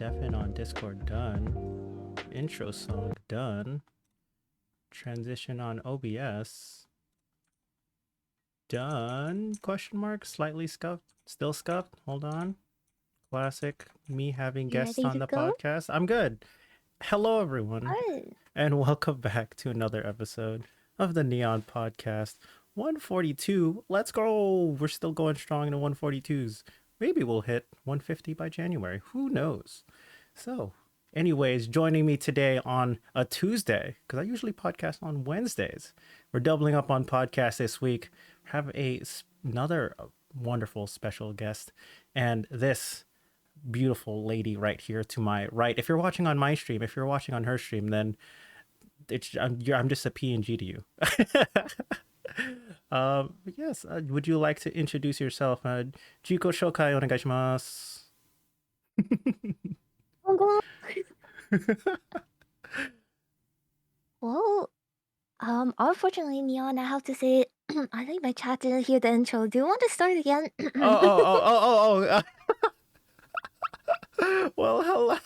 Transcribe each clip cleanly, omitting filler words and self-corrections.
Deafin on Discord done. Intro song done. Transition on OBS done. Question mark. Slightly scuffed. Still scuffed. Hold on. Classic me having You guests ready on to the go? podcast. I'm good. Hello, everyone, Good. and welcome back to another episode of the Neon Podcast. 142. Let's go. We're still going strong in the 142s. Maybe we'll hit 150 by January. Who knows? So, anyways, joining me today on a Tuesday, because I usually podcast on Wednesdays. We're doubling up on podcasts this week. Have another wonderful special guest, and this beautiful lady right here to my right. If you're watching on my stream, if you're watching on her stream, then I'm just a PNG to you. Yes, would you like to introduce yourself? Jiko Shokai onegaishimasu. Well, unfortunately, Neon, I have to say, I think my chat didn't hear the intro. Do you want to start again? Well, hello.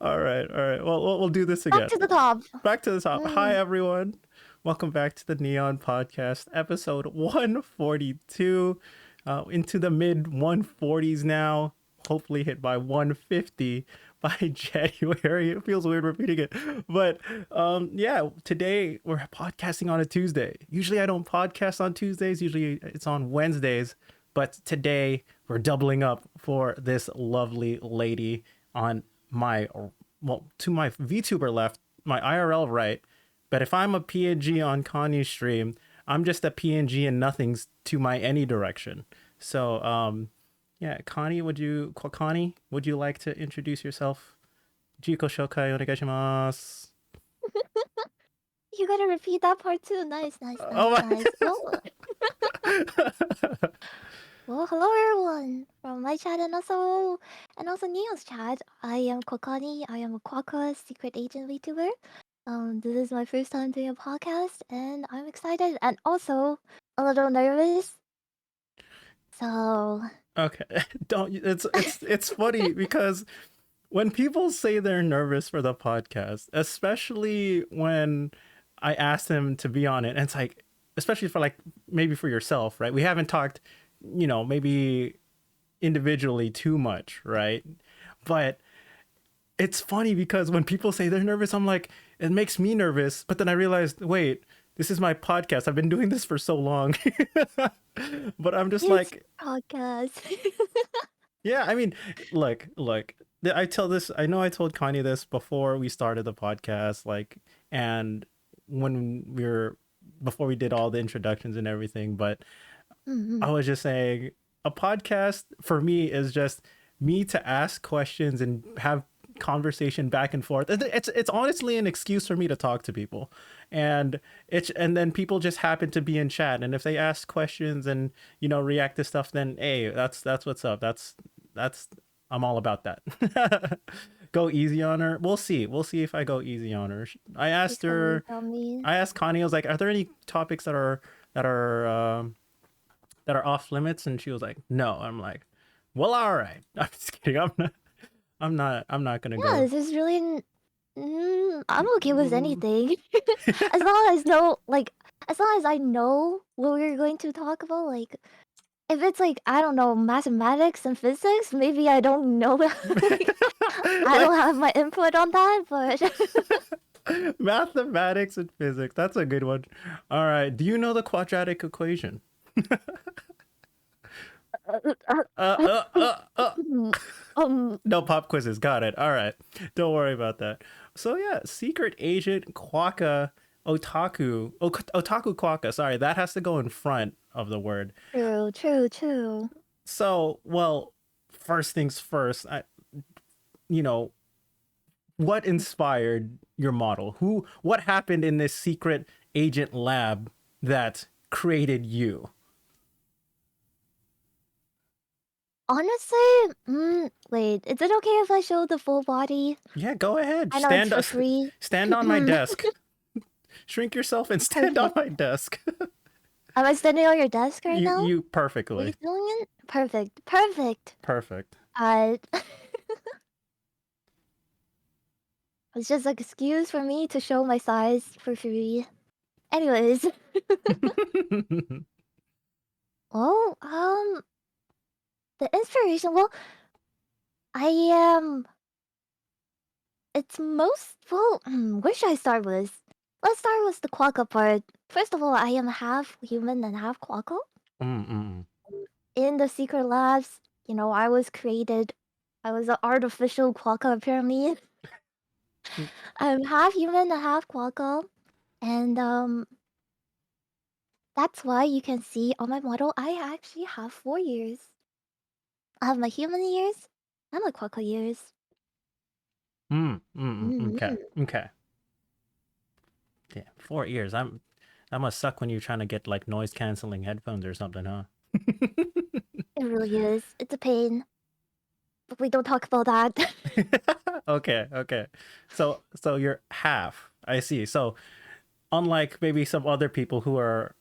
All right, all right. Well, we'll do this again. Back to the top. Back to the top. Hi, Mm. everyone. Welcome back to the Neon Podcast, episode 142. Into the mid 140s now. Hopefully hit by 150 by January. It feels weird repeating it. But yeah, today we're podcasting on a Tuesday. Usually I don't podcast on Tuesdays. Usually it's on Wednesdays. But today we're doubling up for this lovely lady on my, well, to my VTuber left, my IRL right. But if I'm a PNG on Kanye's stream, I'm just a PNG and nothing's to my any direction. So, yeah, Quokkani, would you like to introduce yourself? Jiko shokai onegaishimasu. You gotta repeat that part too. Nice, nice, Oh nice, my. nice. Well, hello everyone from my chat and also Neon's chat. I am Quokkani. I am a Quokka secret agent VTuber. This is my first time doing a podcast, and I'm excited and also a little nervous. So Okay, don't. It's funny because when people say they're nervous for the podcast, especially when I ask them to be on it, and it's like, especially for like maybe for yourself, right? We haven't talked, maybe individually too much, right? But it's funny because when people say they're nervous, I'm like, it makes me nervous. But then I realized, wait, this is my podcast. I've been doing this for so long. But I'm just it's like, podcast. yeah, I mean, look. I tell this. I know I told Kanye this before we started the podcast, like, and when before we did all the introductions and everything. But I was just saying, a podcast for me is just me to ask questions and have conversation back and forth. It's honestly an excuse for me to talk to people, and then people just happen to be in chat, and if they ask questions and react to stuff, then hey, that's what's up. That's I'm all about that. Go easy on her. We'll see if I go easy on her. I asked her. Tell me. I asked Connie. I was like, "Are there any topics that are off limits?" And she was like, "No." I'm like, "Well, all right." I'm just kidding. I'm not gonna Yeah, go. this is really. I'm okay with anything, as long as as long as I know what we're going to talk about. Like, if it's like I don't know mathematics and physics, maybe I don't know. Like, I don't have my input on that, but Mathematics and physics. That's a good one. All right. Do you know the quadratic equation? No pop quizzes. Got it. All right. Don't worry about that. So yeah, secret agent Quokka otaku Quokka. Sorry, that has to go in front of the word. true. So, well, first things first, you know, what inspired your model? What happened in this secret agent lab that created you? Honestly, wait, is it okay if I show the full body? Yeah, go ahead. I know it's for free. Stand on my desk. Shrink yourself and stand on Perfect. my desk. Am I standing on your desk right now? You Are you perfectly. doing it? Perfect. Perfect. Uh, It's just an excuse for me to show my size for free. Anyways, well, the inspiration. Well, I am. It's most well. Where should I start with? Let's start with the quokka part. First of all, I am half human and half quokka. Mm-mm. In the secret labs, I was created. I was an artificial quokka apparently. I'm half human and half quokka, and that's why you can see on my model I actually have 4 years. I have my human years and my quokka years. Okay. Mhm. Okay. Yeah, 4 years. That must suck when you're trying to get like noise canceling headphones or something, huh? It really is. It's a pain, but we don't talk about that. Okay, okay. So you're half. I see. So unlike maybe some other people who are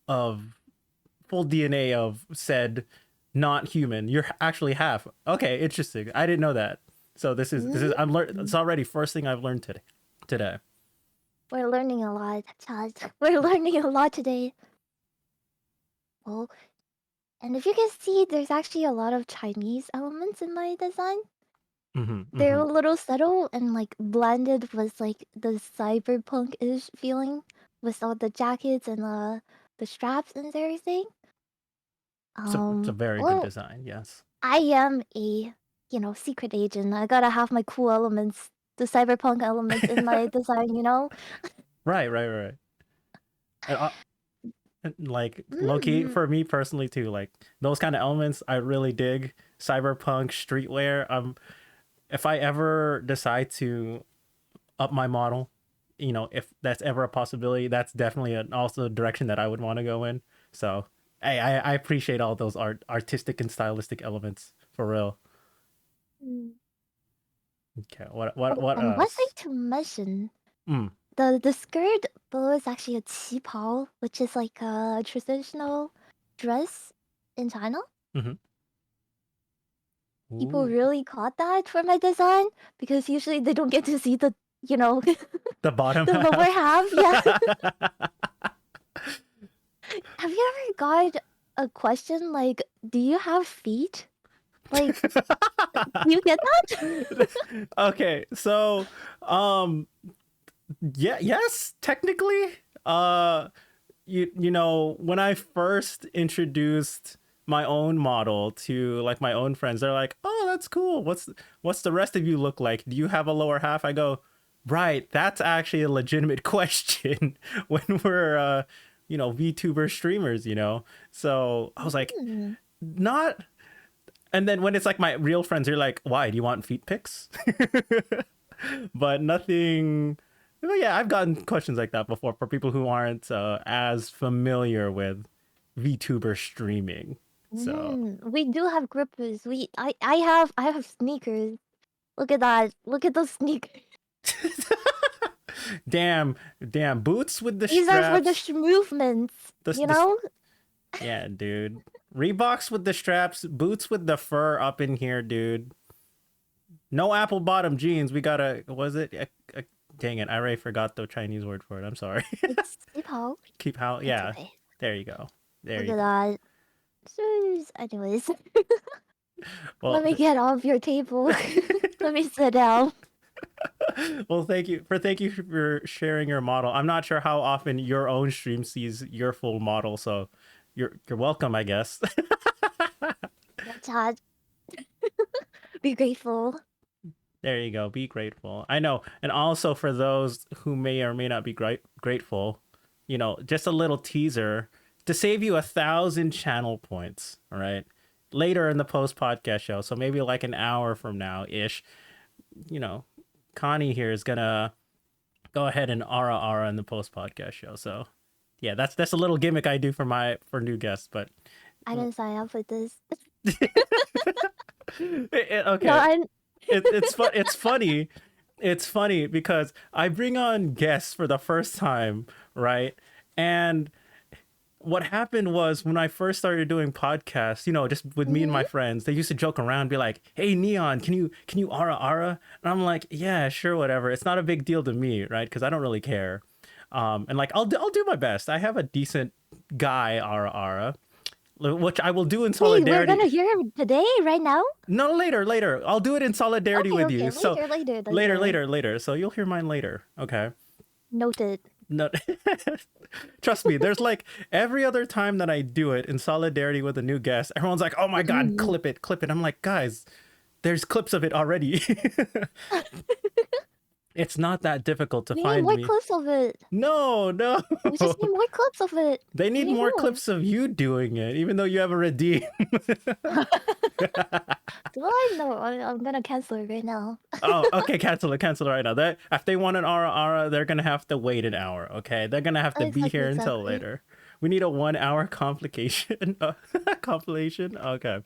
of full DNA of said not human, you're actually half. Okay, interesting. I didn't know that. So this is I'm it's Mhm. already first thing I've learned today. Today. We're learning a lot, Chad. We're learning a lot today. Well, and if you can see, there's actually a lot of Chinese elements in my design. Mhm. They're a Mhm. little subtle and like blended with like the cyberpunk-ish feeling with all the jackets and the straps and everything. It's a very good Well, design. Yes. I am a secret agent. I gotta have my cool elements, the cyberpunk elements in my design. Right, right, right. And, like low key Mm. for me personally too, like those kind of elements I really dig. Cyberpunk, streetwear. If I ever decide to up my model, if that's ever a possibility, that's definitely also a direction that I would want to go in. So I appreciate all those artistic and stylistic elements for real. Mm. Okay, what And one thing else? to mention, Mm. the skirt below is actually a qipao, which is like a traditional dress in China. Mm-hmm. People Ooh, really caught that for my design because usually they don't get to see the you know the bottom the lower half. half. Yeah. Have you ever got a question like, "Do you have feet?" Like, do you get that? Okay, so um yeah, yes, technically. When I first introduced my own model to like my own friends, they're like, "Oh, that's cool. What's the rest of you look like? Do you have a lower half?" I go, "Right, that's actually a legitimate question when we're VTuber streamers. So I was like, Mm. not. And then when it's like my real friends, you're like, "Why? Do you want feet pics?" But nothing. But yeah, I've gotten questions like that before for people who aren't as familiar with VTuber streaming. So, We do have grippers. I have sneakers. Look at that. Look at those sneakers. damn, damn boots with the These are for the straps. movements, This, you this, know? yeah, dude. Reeboks with the straps, boots with the fur up in here, dude. No apple bottom jeans. We gotta. Was it? Dang it! I already forgot the Chinese word for it. I'm sorry. It's hip-hop. Keep how? It's Yeah. okay. There you go. There Look you at go. that. Anyways, let Well, me get off your table. Let me sit down. well, thank you for sharing your model. I'm not sure how often your own stream sees your full model, so you're welcome, I guess. Yeah, Chad, be grateful. There you go. Be grateful. I know, and also for those who may or may not be grateful, just a little teaser to save you 1,000 channel points. All right, later in the post podcast show, so maybe like an hour from now ish. You know, Connie here is gonna go ahead and ara in the post podcast show. So yeah, that's a little gimmick I do for new guests. But I didn't sign up for this. No, okay, I'm. it's funny. It's funny because I bring on guests for the first time, right? And what happened was when I first started doing podcasts, just with me and my Mm-hmm. friends, they used to joke around, be like, "Hey, Neon, can you ara ara?" And I'm like, "Yeah, sure, whatever. It's not a big deal to me, right? Because I don't really care." And like I'll do my best. I have a decent guy ara ara, which I will do in Wait, we're solidarity. gonna hear him today, right now? No, later. I'll do it in solidarity Okay, with okay, you. So later. later. So you'll hear mine later. Okay. Noted. No, trust me. There's like every other time that I do it in solidarity with a new guest, everyone's like, "Oh my god, Mm. clip it, clip it." I'm like, guys, there's clips of it already. It's not that difficult to We need find more me. clips of it. No, no. We just need more clips of it. They We need need more more. clips of you doing it, even though you have a redeem. Do I know? I'm gonna cancel it right now. Oh, okay, cancel it right now. That if they want an ara, they're gonna have to wait an hour. Okay, they're gonna have to be Exactly, here until exactly. later. We need a 1 hour complication compilation. Okay,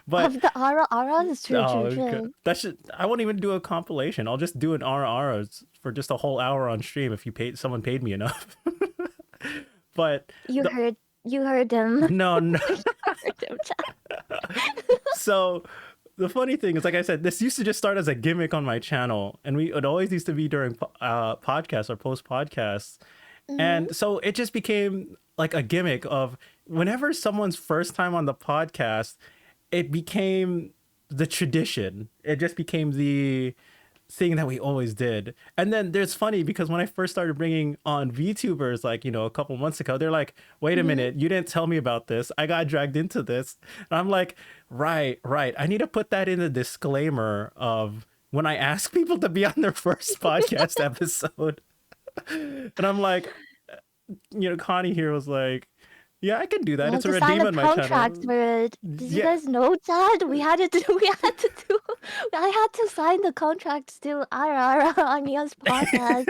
but Of the Ara Aras? oh, True. that should. I won't even do a compilation. I'll just do an ara for just a whole hour on stream if someone paid me enough. But You the heard, you heard him. no, no. You heard him, chat. So the funny thing is, like I said, this used to just start as a gimmick on my channel, and it always used to be during podcasts or post podcasts, Mm-hmm. and so it just became like a gimmick of whenever someone's first time on the podcast, it became the tradition. It just became the thing that we always did. And then there's funny because when I first started bringing on VTubers, like, a couple months ago, they're like, wait a Mm-hmm. minute, you didn't tell me about this. I got dragged into this. And I'm like, right. I need to put that in the disclaimer of when I ask people to be on their first podcast episode. And I'm like, Connie here was like, yeah, I can do We that. have It's a to sign redeem a on my contract channel. for it. Did you Yeah, guys know that? We had to do. We had to do. I had to sign the contract to Ara on Neon's podcast.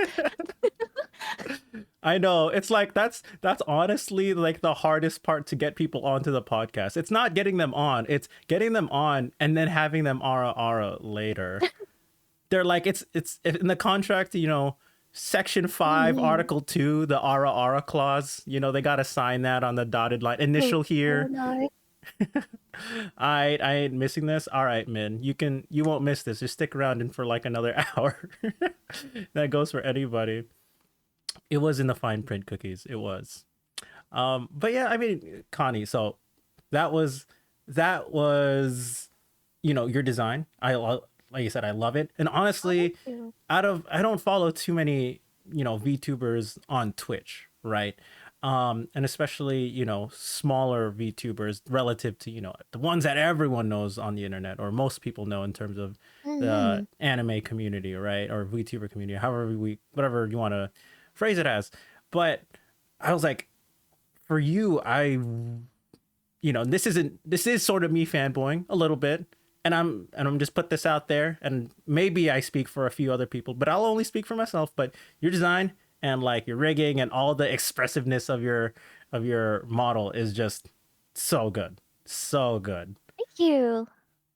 I know. It's like that's honestly like the hardest part to get people onto the podcast. It's not getting them on. It's getting them on and then having them ara later. They're like it's in the contract, section 5 Mm-hmm. article 2, the ara clause, they got to sign that on the dotted line. Oh, Initial oh here. no. I ain't missing this. All right, man. You won't miss this. Just stick around in for like another hour. That goes for anybody. It was in the fine print cookies. It was. But yeah, I mean, Connie. So that was your design. Like you said, I love it. And Oh, thank honestly, you. I don't follow too many VTubers on Twitch, right? And especially smaller VTubers relative to the ones that everyone knows on the internet or most people know in terms of Mm-hmm. the anime community, right? Or VTuber community, whatever you want to phrase it as. But I was like, for you, this is sort of me fanboying a little bit. And I'm just put this out there, and maybe I speak for a few other people, but I'll only speak for myself. But your design and like your rigging and all the expressiveness of your model is just so good. So good. Thank you.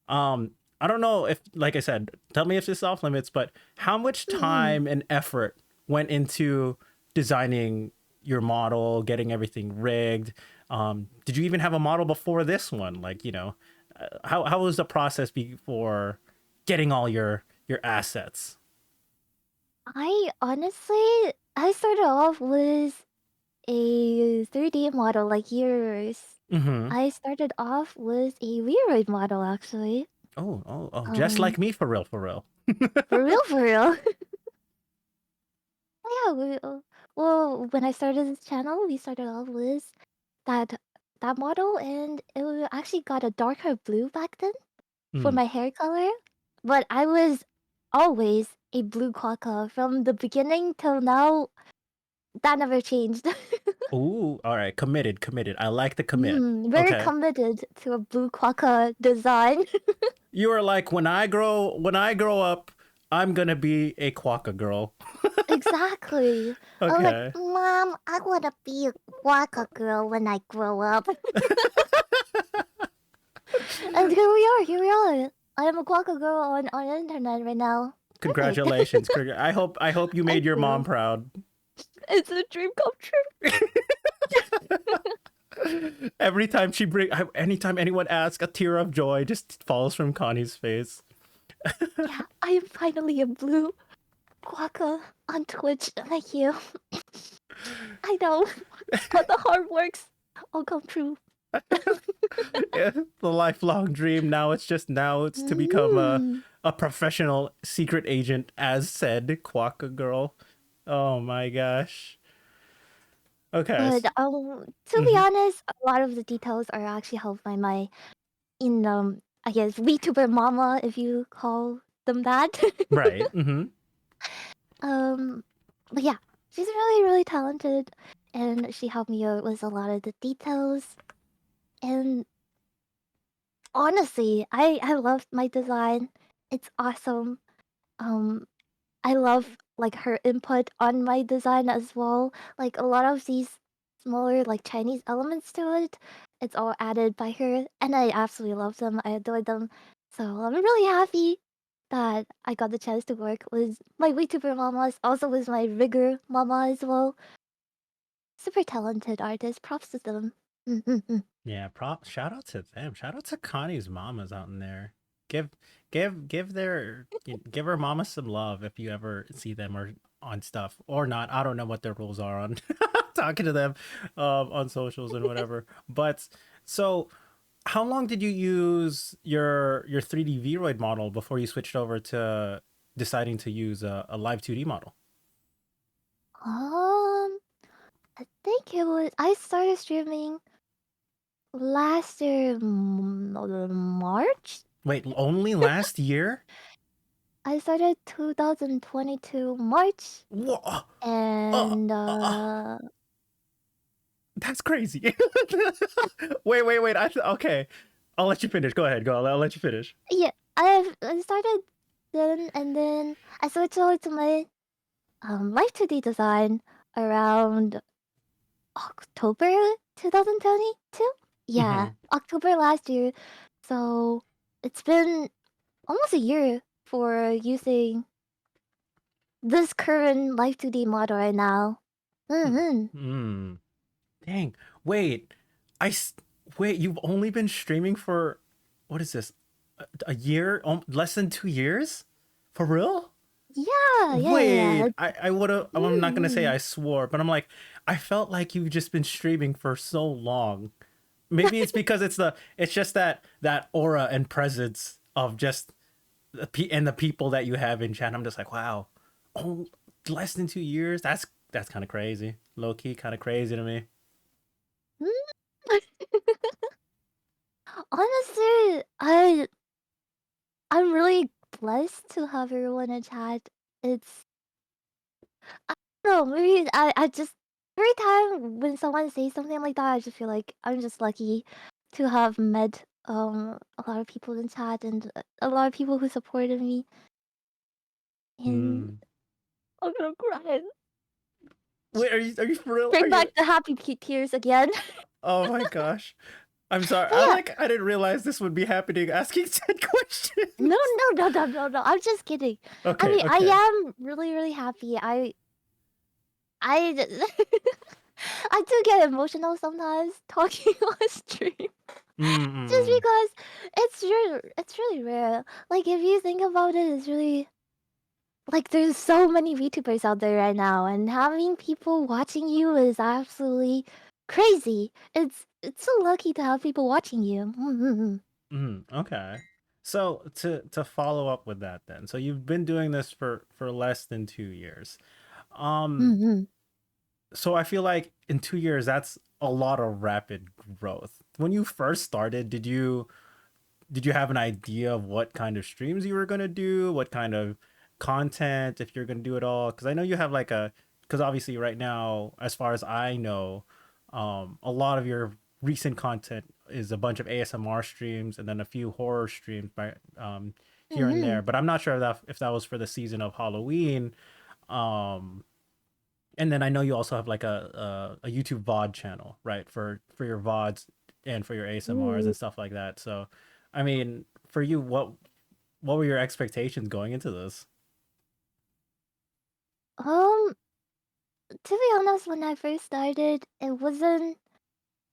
Um, I don't know if, like I said, tell me if this is off limits, but how much Mm-hmm. time and effort went into designing your model, getting everything rigged? Did you even have a model before this one? Like, how was the process before getting all your assets? I started off with a 3D model like yours. Mm-hmm. I started off with a Reroid model actually. Oh, just Um, like me, for real, for real. for real, for real. Yeah, well, when I started this channel, we started off with that that model, and actually got a darker blue back then for Mm. my hair color. But I was always a blue quokka from the beginning till now. That never changed. Ooh, all right, committed. I like the commit. Very Okay. committed to a blue quokka design. You are like, when I grow up, I'm gonna be a quokka girl. Exactly. I was like, Okay. Mom, I want to be a quokka girl when I grow up. And here we are. Here we are. I am a quokka girl on the internet right now. Perfect. Congratulations. I hope you made Thank your mom you. proud. It's a dream come true. Every time anytime anyone asks, a tear of joy just falls from Connie's face. Yeah, I am finally a blue Quokka on Twitch. Thank you. I know. All the hard works all come true. Yeah, the lifelong dream. Now it's to become Mm. a professional secret agent, as said Quokka girl. Oh my gosh. Okay. But to be Mhm. honest, a lot of the details are actually held by my I guess VTuber mama, if you call them that. Right. Mm-hmm. um, but yeah, she's really really talented, and she helped me out with a lot of the details. And honestly, I love my design. It's awesome. Um, I love like her input on my design as well. Like a lot of these smaller like Chinese elements to it, it's all added by her, and I absolutely love them. I adore them. So I'm really happy that I got the chance to work with my VTuber mamas, also with my rigger mama as well. Super talented artist. Props to them. Yeah, shout out to them. Shout out to Connie's mamas out in there. Give give her mama some love if you ever see them or on stuff or not. I don't know what their rules are on talking to them on socials and whatever. But so how long did you use your 3D Vroid model before you switched over to deciding to use a live 2D model? I think it was I started streaming last year March. Wait, only last year? I started 2022 March, Whoa, uh, and uh, that's crazy. Wait. Okay, I'll let you finish. Go ahead. Go. I'll let you finish. yeah, I started then, and then I switched over to my live 2D design around October 2022. Yeah, Mm-hmm. October last year. So it's been almost a year for using this current live 2D model right now. Mm-hmm. Hmm. Dang. Wait. I s- wait. You've only been streaming for what is this? A year? Less than 2 years? For real? Yeah. Wait. I would have. I'm not gonna say Mm. I swore, but I'm like, I felt like you've just been streaming for so long. Maybe it's because it's just that aura and presence of just and the people that you have in chat. I'm just like, wow, oh, less than 2 years. That's kind of crazy. Low key, kind of crazy to me. Honestly, I'm really blessed to have everyone in chat. It's I don't know, maybe I just every time when someone says something like that, I just feel like I'm just lucky to have met a lot of people in chat and a lot of people who supported me. And Mm. I'm gonna cry. Wait, are you for real? Are Bring you? back the happy tears again. Oh my gosh. I'm sorry. But yeah, I didn't realize this would be happening. Asking said no, questions. no. I'm just kidding. I Okay. mean, I Okay. am really, really happy. I I do get emotional sometimes talking on stream, just Mm. because it's really rare. Like if you think about it, it's really like there's so many VTubers out there right now, and having people watching you is absolutely crazy. It's so lucky to have people watching you. Okay. So to follow up with that then. So you've been doing this for less than 2 years. Um Mm-hmm. so I feel like in 2 years that's a lot of rapid growth. When you first started, did you have an idea of what kind of streams you were gonna do, what kind of content, if you're gonna do it all? Because I know you have like because obviously right now, as far as I know, a lot of your recent content is a bunch of ASMR streams and then a few horror streams by here and Mm-hmm. there. But I'm not sure if that was for the season of Halloween. Um, and then I know you also have like a YouTube VOD channel, right? For your VODs and for your ASMRs Ooh. and stuff like that. So, I mean, for you, what were your expectations going into this? Um, to be honest, when I first started, it wasn't.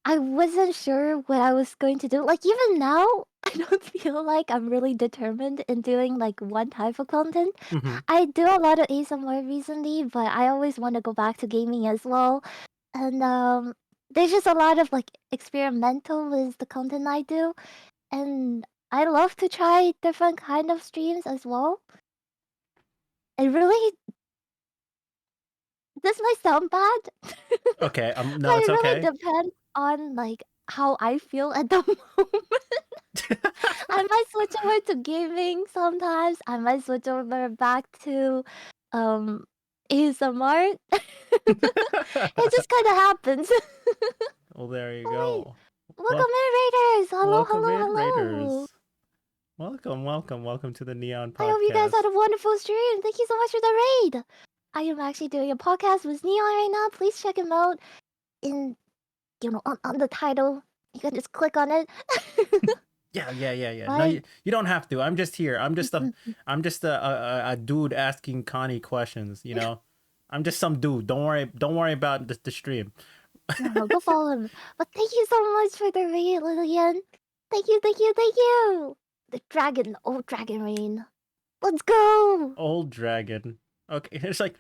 I wasn't sure what I was going to do. Like even now, I don't feel like I'm really determined in doing like one type of content. Mm-hmm. I do a lot of ASMR recently, but I always want to go back to gaming as well. And there's just a lot of like experimental with the content I do, and I love to try different kind of streams as well. It really this might sound bad, but Okay. No, it it's really okay. depends on like how I feel at the moment. I might switch over to gaming sometimes. I might switch over back to um ASMR. It just kind of happens. Well, there you Oh wait, go. welcome Well, in, Raiders. Hello, welcome hello, in, hello. Raiders. Welcome to the Neon I hope you guys Podcast. had a wonderful stream. Thank you so much for the raid. I am actually doing a podcast with Neon right now. Please check him out in on the title. You can just click on it. Yeah. No, But you don't have to. I'm just here. I'm just a dude asking Connie questions. You know, I'm just some dude. Don't worry about the stream. no, go follow him. But thank you so much for the raid, Lillian. Thank you, thank you, thank you. The dragon, old dragon rain. Let's go. Old dragon. Okay, it's like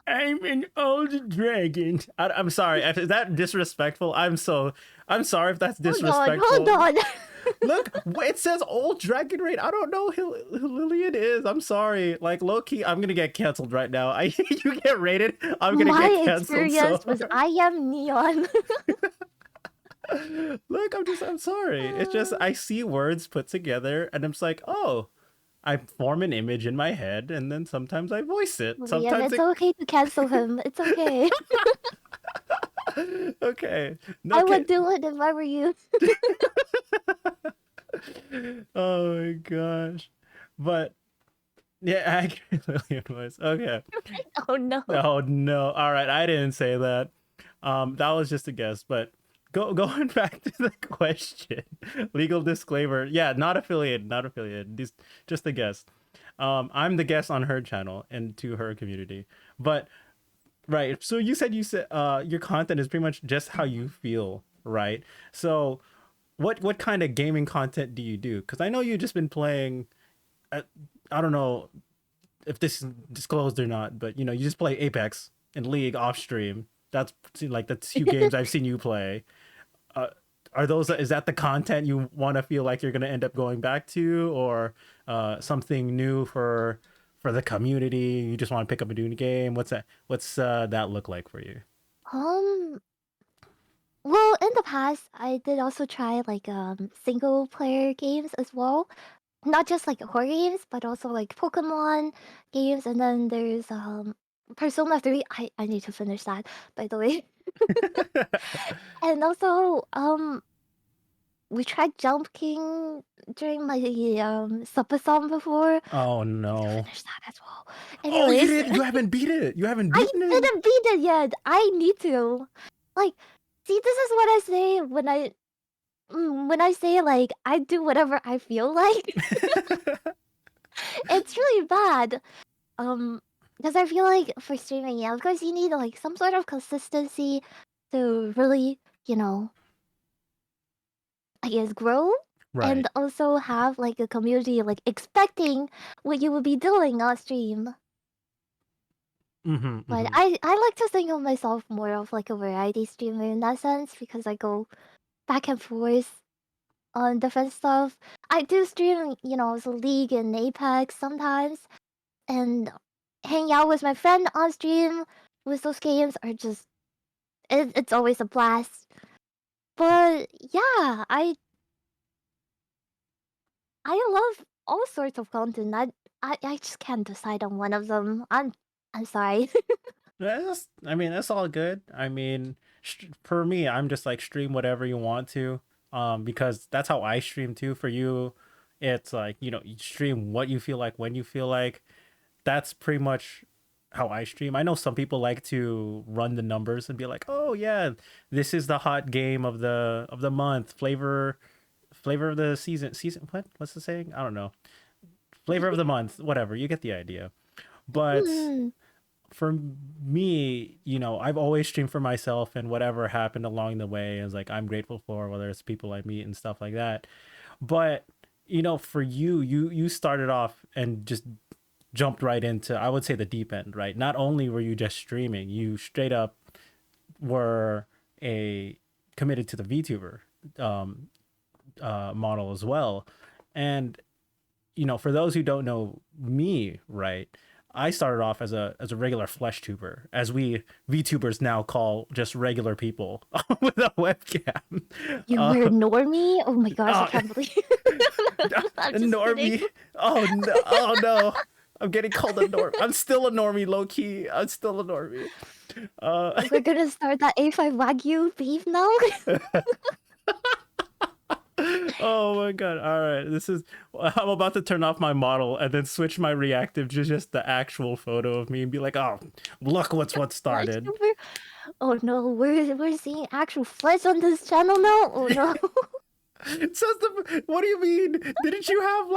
I'm an old dragon. I'm sorry. Is that disrespectful? I'm sorry if that's Hold on, hold disrespectful. on. Look, it says old dragon raid. I don't know who Lillian is. I'm sorry. Like low key, I'm gonna get canceled right now. You get rated, I'm gonna get My canceled. So experience was I am Neon. look, I'm sorry. It's just I see words put together, and I'm just like, oh, I form an image in my head, and then sometimes I voice it. Liam, Sometimes it's it. okay to cancel him. It's okay. Okay. I Okay. would do it if I were you. Oh my gosh. But yeah, accurate Lillian was. Okay. Oh no. Oh no. All right, I didn't say that. That was just a guess, but going back to the question. Legal disclaimer. Yeah, not affiliated, not affiliated. Just a guess. I'm the guest on her channel and to her community. But right. So you said your content is pretty much just how you feel, right? So what kind of gaming content do you do? Because I know you've just been playing. uh, I don't know if this is disclosed or not, but you know you just play Apex and League off stream. That's like the two games I've seen you play. Uh, are those is that the content you want to feel like you're gonna end up going back to, or something new for the community? You just want to pick up a new game. What's that? What's that look like for you? Um. Well, in the past, I did also try like single player games as well. Not just like horror games, but also like Pokemon games. And then there's Persona 3. I need to finish that, by the way. And also we tried Jump King during my subathon before. Oh Need to no! finish that as well. Oh, you Anyways, did. You haven't beat it. You haven't I beaten it. didn't beat it yet. I need to. Like, see, this is what I say when I say like I do whatever I feel like. It's really bad. Because I feel like for streaming, yeah, of course you need like some sort of consistency to really, I guess grow Right. and also have like a community like expecting what you will be doing on stream. Mm-hmm. But Mm-hmm. I like to think of myself more of like a variety streamer in that sense because I go back and forth on different stuff. I do stream, so League and Apex sometimes, and hang out with my friend on stream with those games are just it's always a blast. But yeah, I love all sorts of content. I just can't decide on one of them. I'm sorry. I mean, that's all good. I mean, for me, I'm just like stream whatever you want to, because that's how I stream too. For you, it's like you stream what you feel like when you feel like. That's pretty much how I stream. I know some people like to run the numbers and be like, "Oh yeah, this is the hot game of the month, flavor of the season. What's the saying? I don't know. Flavor of the month, whatever. You get the idea." But Hmm. for me, I've always streamed for myself, and whatever happened along the way is like I'm grateful for, whether it's people I meet and stuff like that. But for you started off and just jumped right into, I would say, the deep end, right? Not only were you just streaming, you straight up were a committed to the VTuber um, model as well. And for those who don't know me, right, I started off as a regular flesh tuber, as we VTubers now call just regular people with a webcam. You Uh, were a normie? Oh my gosh, I uh, can't believe. I'm just kidding. normie. Oh no! Oh no! I'm getting called a norm. I'm still a normie, low key. I'm still a normie. We're gonna start that A5 Wagyu beef now. Oh my god! All right, this is. I'm about to turn off my model and then switch my reactive to just the actual photo of me and be like, "Oh, look what started." Oh no, we're seeing actual flesh on this channel now. Oh no. It says the. What do you mean? Didn't you have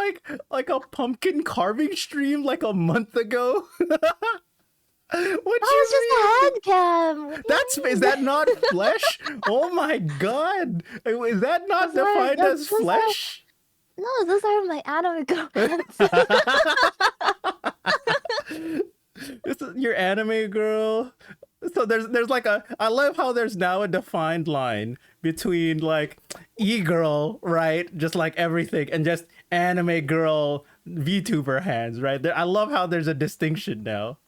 like a pumpkin carving stream like a month ago? What That you was just a hand cam. What do you mean? Is that not flesh? Oh my god! Is that not Those are- defined as those are- flesh? No, those are my anime girl hands. This is your anime girl. So there's like I love how there's now a defined line between like e-girl, right? Just like everything, and just anime girl VTuber hands, right? I love how there's a distinction now.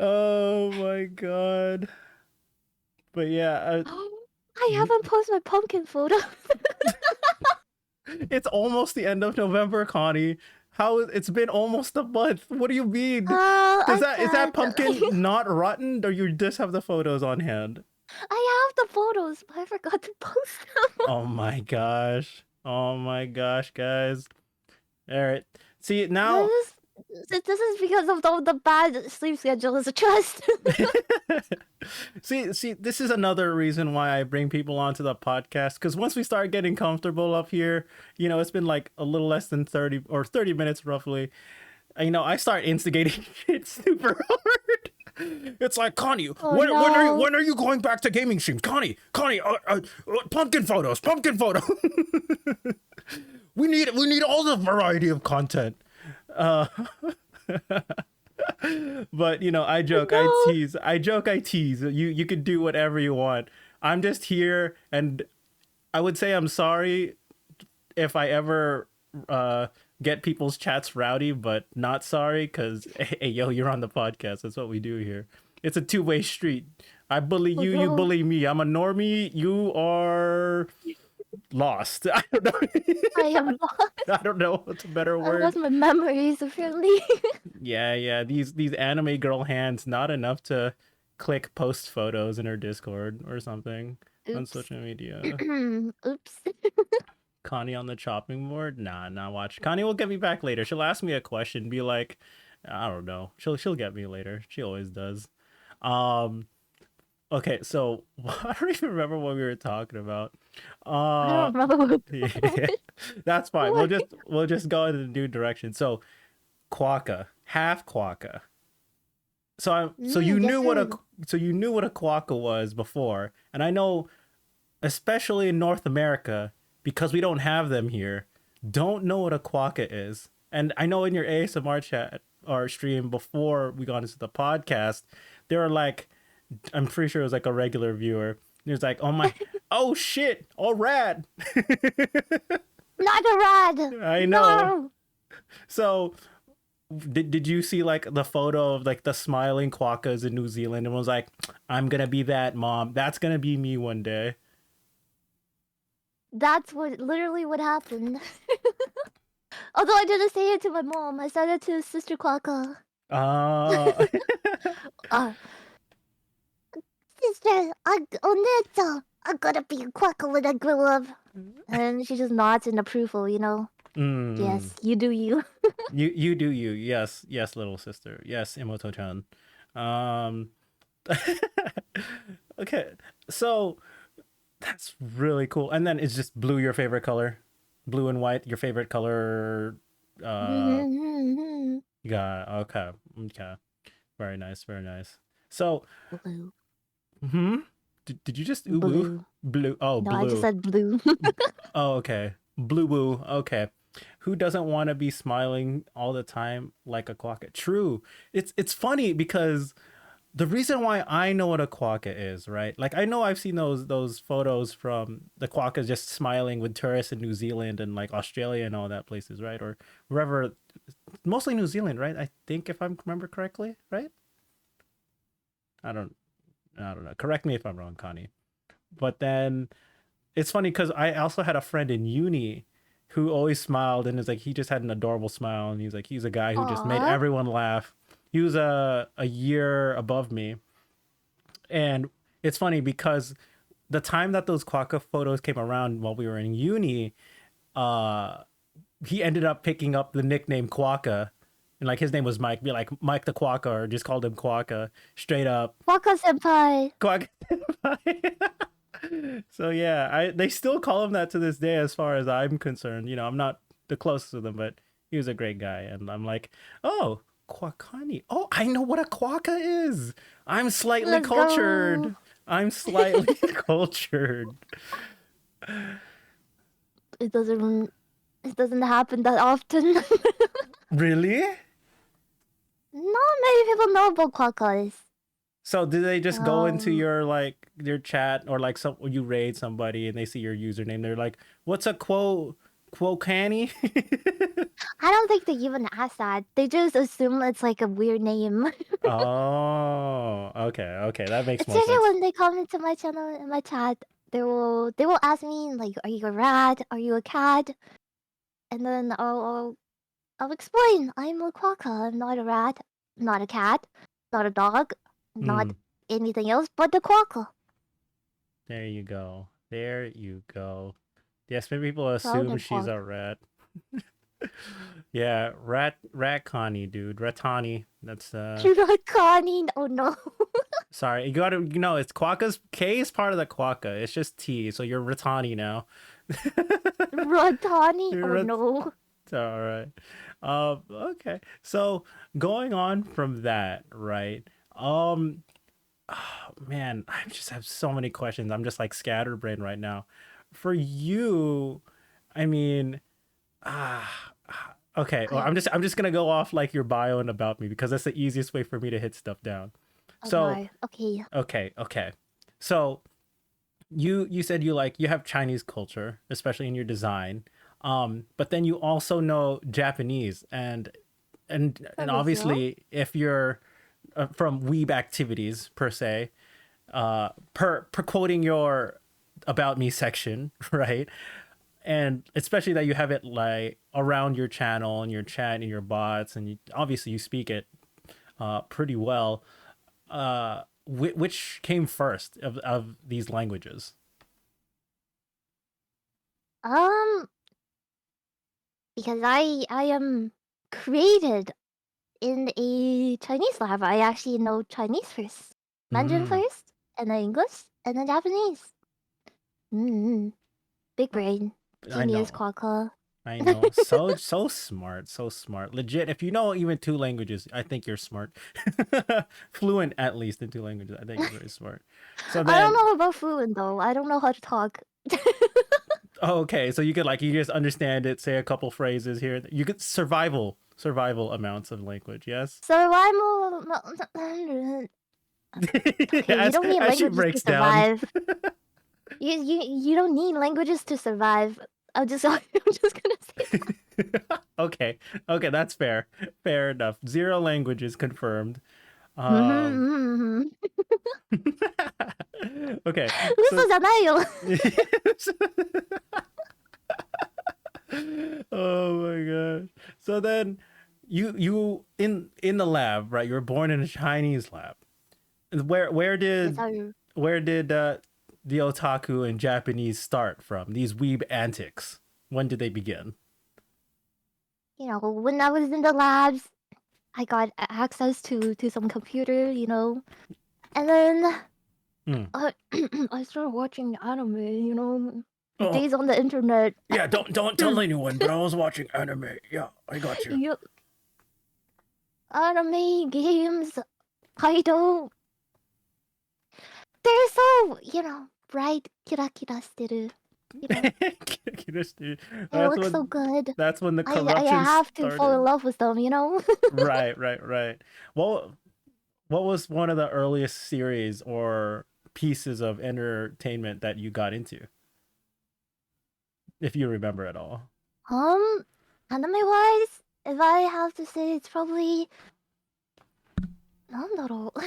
Oh my god. But yeah, I haven't posted my pumpkin photo. it's almost the end of November, Connie. It's been almost a month. What do you mean? Is that can't. pumpkin not rotten, or you just have the photos on hand? I have the photos, but I forgot to post them. Oh my gosh. Oh my gosh, guys. All right. See, now This is because of the bad sleep schedule as a trust. see, this is another reason why I bring people onto the podcast, because once we start getting comfortable up here, it's been like a little less than 30 minutes roughly. I start instigating it super hard. It's like, Connie, Oh, when are you going back to gaming streams? Connie, pumpkin photos. We need all the variety of content. But I joke, No. I tease. You could do whatever you want. I'm just here, and I would say I'm sorry if I ever get people's chats rowdy, but not sorry, because hey, yo, you're on the podcast. That's what we do here. It's a two-way street. I bully you, you no. bully me. I'm a normie. You are lost. I don't know. I am lost. I don't know what's a better I word. lost my memories, apparently. Yeah. These anime girl hands, not enough to click post photos in her Discord or something on Oops. social media. Oops. Connie on the chopping board? Nah, watch. Connie will get me back later. She'll ask me a question, be like, I don't know. She'll get me later. She always does. Okay, so I don't even remember what we were talking about. I don't remember what Yeah, that's fine. We'll just go in a new direction. So Quokka, half Quokka. So you yes, knew what a sir. Quokka was before, and I know, especially in North America, because we don't have them here, don't know what a Quokka is. And I know in your ASMR chat or stream before we got into the podcast, they were like, I'm pretty sure it was like a regular viewer. He was like, oh shit, all rad. Not a rad. I know. No. So did you see like the photo of like the smiling quokkas in New Zealand and was like, I'm gonna be that, mom. That's gonna be me one day. That's literally what happened. Although I didn't say it to my mom, I said it to Sister Quaka. Uh Sister, I'm gonna be a quacker when I grow up. And she just nods in approval, Yes, you do you. you do you. Yes, little sister. Yes, Imoto-chan. Um okay. So that's really cool. And then it's just blue your favorite color? Blue and white your favorite color? You got okay. Okay. Very nice. Very nice. So, Blue. hmm. Did you just ooh woo? Blue. Blue. Oh, No, I just blue. said blue. Oh, okay. Blue woo. Okay. Who doesn't want to be smiling all the time like a quokka? True. It's funny because the reason why I know what a quokka is, right? Like I know I've seen those photos from the quokkas just smiling with tourists in New Zealand and like Australia and all that places, right? Or wherever, mostly New Zealand, right? I think if I remember correctly, right? I don't I don't know. Correct me if I'm wrong, Connie. But then it's funny because I also had a friend in uni who always smiled and is like he just had an adorable smile and he's a guy who just made Aw. everyone laugh. He was a year above me, and it's funny because the time that those Quokka photos came around while we were in uni, uh, he ended up picking up the nickname Quokka. And like his name was Mike, be like Mike the Quokka, or just called him Quokka straight up. Waka senpai. Quokka. So yeah, I they still call him that to this day, as far as I'm concerned. You know, I'm not the closest to them, but he was a great guy, and I'm like, oh, Quokkani. Oh, I know what a quokka is. I'm slightly Let's go. cultured. I'm slightly cultured. It doesn't. It doesn't happen that often. Really? Not many people know about quackers. So did they just go into Um, your like your chat or like some you raid somebody and they see your username? They're like, "What's a Quokkani?" I don't think they even ask that. They just assume it's like a weird name. Oh, okay, okay, that makes It's more usually sense. when they come into my channel in my chat, they will ask me like, "Are you a rat? Are you a cat?" And then I'll explain. I'm a quokka. I'm not a rat, not a cat, not a dog, not Hmm. anything else but a quokka. There you go. There you go. Yes, maybe people Proud assume of she's a quokka. rat. Yeah, rat Connie, dude. Ratani. That's You're not Connie. Oh no. sorry. You gotta it's Quokka's K is part of the Quokka. It's just T, so you're Ratani now. Rotani. You're Oh no. all right. Okay. So going on from that, right? Um man, I just have so many questions. I'm just like scatterbrained right now. For you, I mean, okay. Well, Okay. I'm just gonna go off like your bio and about me because that's the easiest way for me to hit stuff down. Oh So no. Okay. okay. So you said you have Chinese culture, especially in your design. But then you also know Japanese and From Brazil. obviously if you're from weeb activities per se, per quoting your about me section, right? And especially that you have it like around your channel and your chat and your bots, and obviously you speak it pretty well. Which came first of these languages? Um, because I am created in a Chinese lab. I actually know Chinese first, Mandarin Mm, first, and then English, and then Japanese. Mm, big brain, I genius, know. quokka. I know. So smart, so smart. Legit. If you know even two languages, I think you're smart. Fluent at least in two languages. I think you're very smart. So I don't then, know about fluent though. I don't know how to talk. oh, okay. So you could like you just understand it, say a couple phrases here. You could survival amounts of language. Yes. Survival. Okay, you don't need As she languages to breaks down. survive. You don't need languages to survive. I'm just gonna say that. Okay. Okay, that's fair. Fair enough. Zero languages confirmed. Um Mhm. okay. So 웃으잖아요. oh my gosh. So then you in the lab, right? You were born in a Chinese lab. Where Yes, did where did the otaku and Japanese start from? These weeb antics. When did they begin? when I was in the labs, I got access to some computer, and then Hmm. I I started watching anime, Oh, days on the internet. yeah, don't tell anyone, but I was watching anime. Yeah, I got you. Yep. anime games, I don't. They're so, bright, kira kira してる. You know, they that's look when so good. that's when the I corruption have to fall in started. love with them, you know? Right, right, right. Well, what was one of the earliest series or pieces of entertainment that you got into, if you remember at all? Um, Anime-wise, if I have to say, it's probably... なんだろう.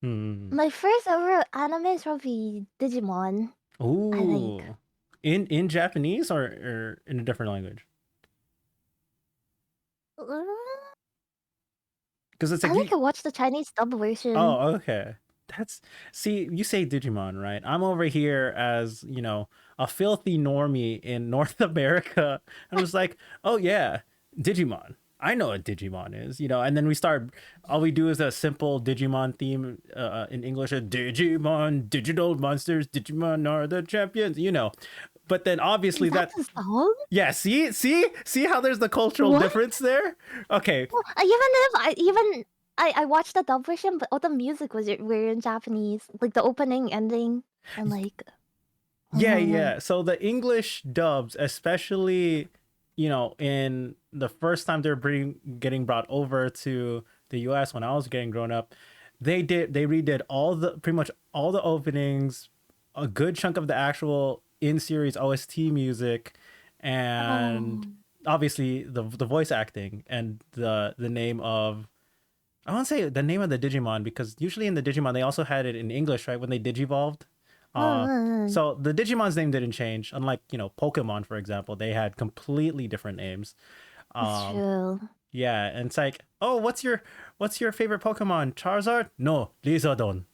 Hmm. My first ever anime is probably Digimon, I think. Ooh. In Japanese or in a different language? Uh, Because it's I like think you. I watched the Chinese dub version. Oh, okay. That's see, you say Digimon, right? I'm over here as, a filthy normie in North America. I'm just like, oh yeah, Digimon. I know what Digimon is, and then all we do is a simple Digimon theme in English, Digimon, digital monsters, Digimon are the champions. But then obviously That's that, a song? yeah, see how there's the cultural What? difference there? Okay, Well, even if I watched the dub version, but all the music were in Japanese, like the opening, ending, and like. yeah, yeah. So the English dubs, especially, in the first time they're getting brought over to the US when I was getting grown up, they redid pretty much all the openings, a good chunk of the actual in-series OST music, and Oh. obviously the voice acting and the name of, I want to say the name of the Digimon, because usually in the Digimon they also had it in English, right? When they digivolved. Uh, Mm, so the Digimon's name didn't change, unlike Pokemon, for example. They had completely different names. it's Um, true. yeah, and it's like, oh, what's your favorite Pokemon? Charizard? No, Lizardon.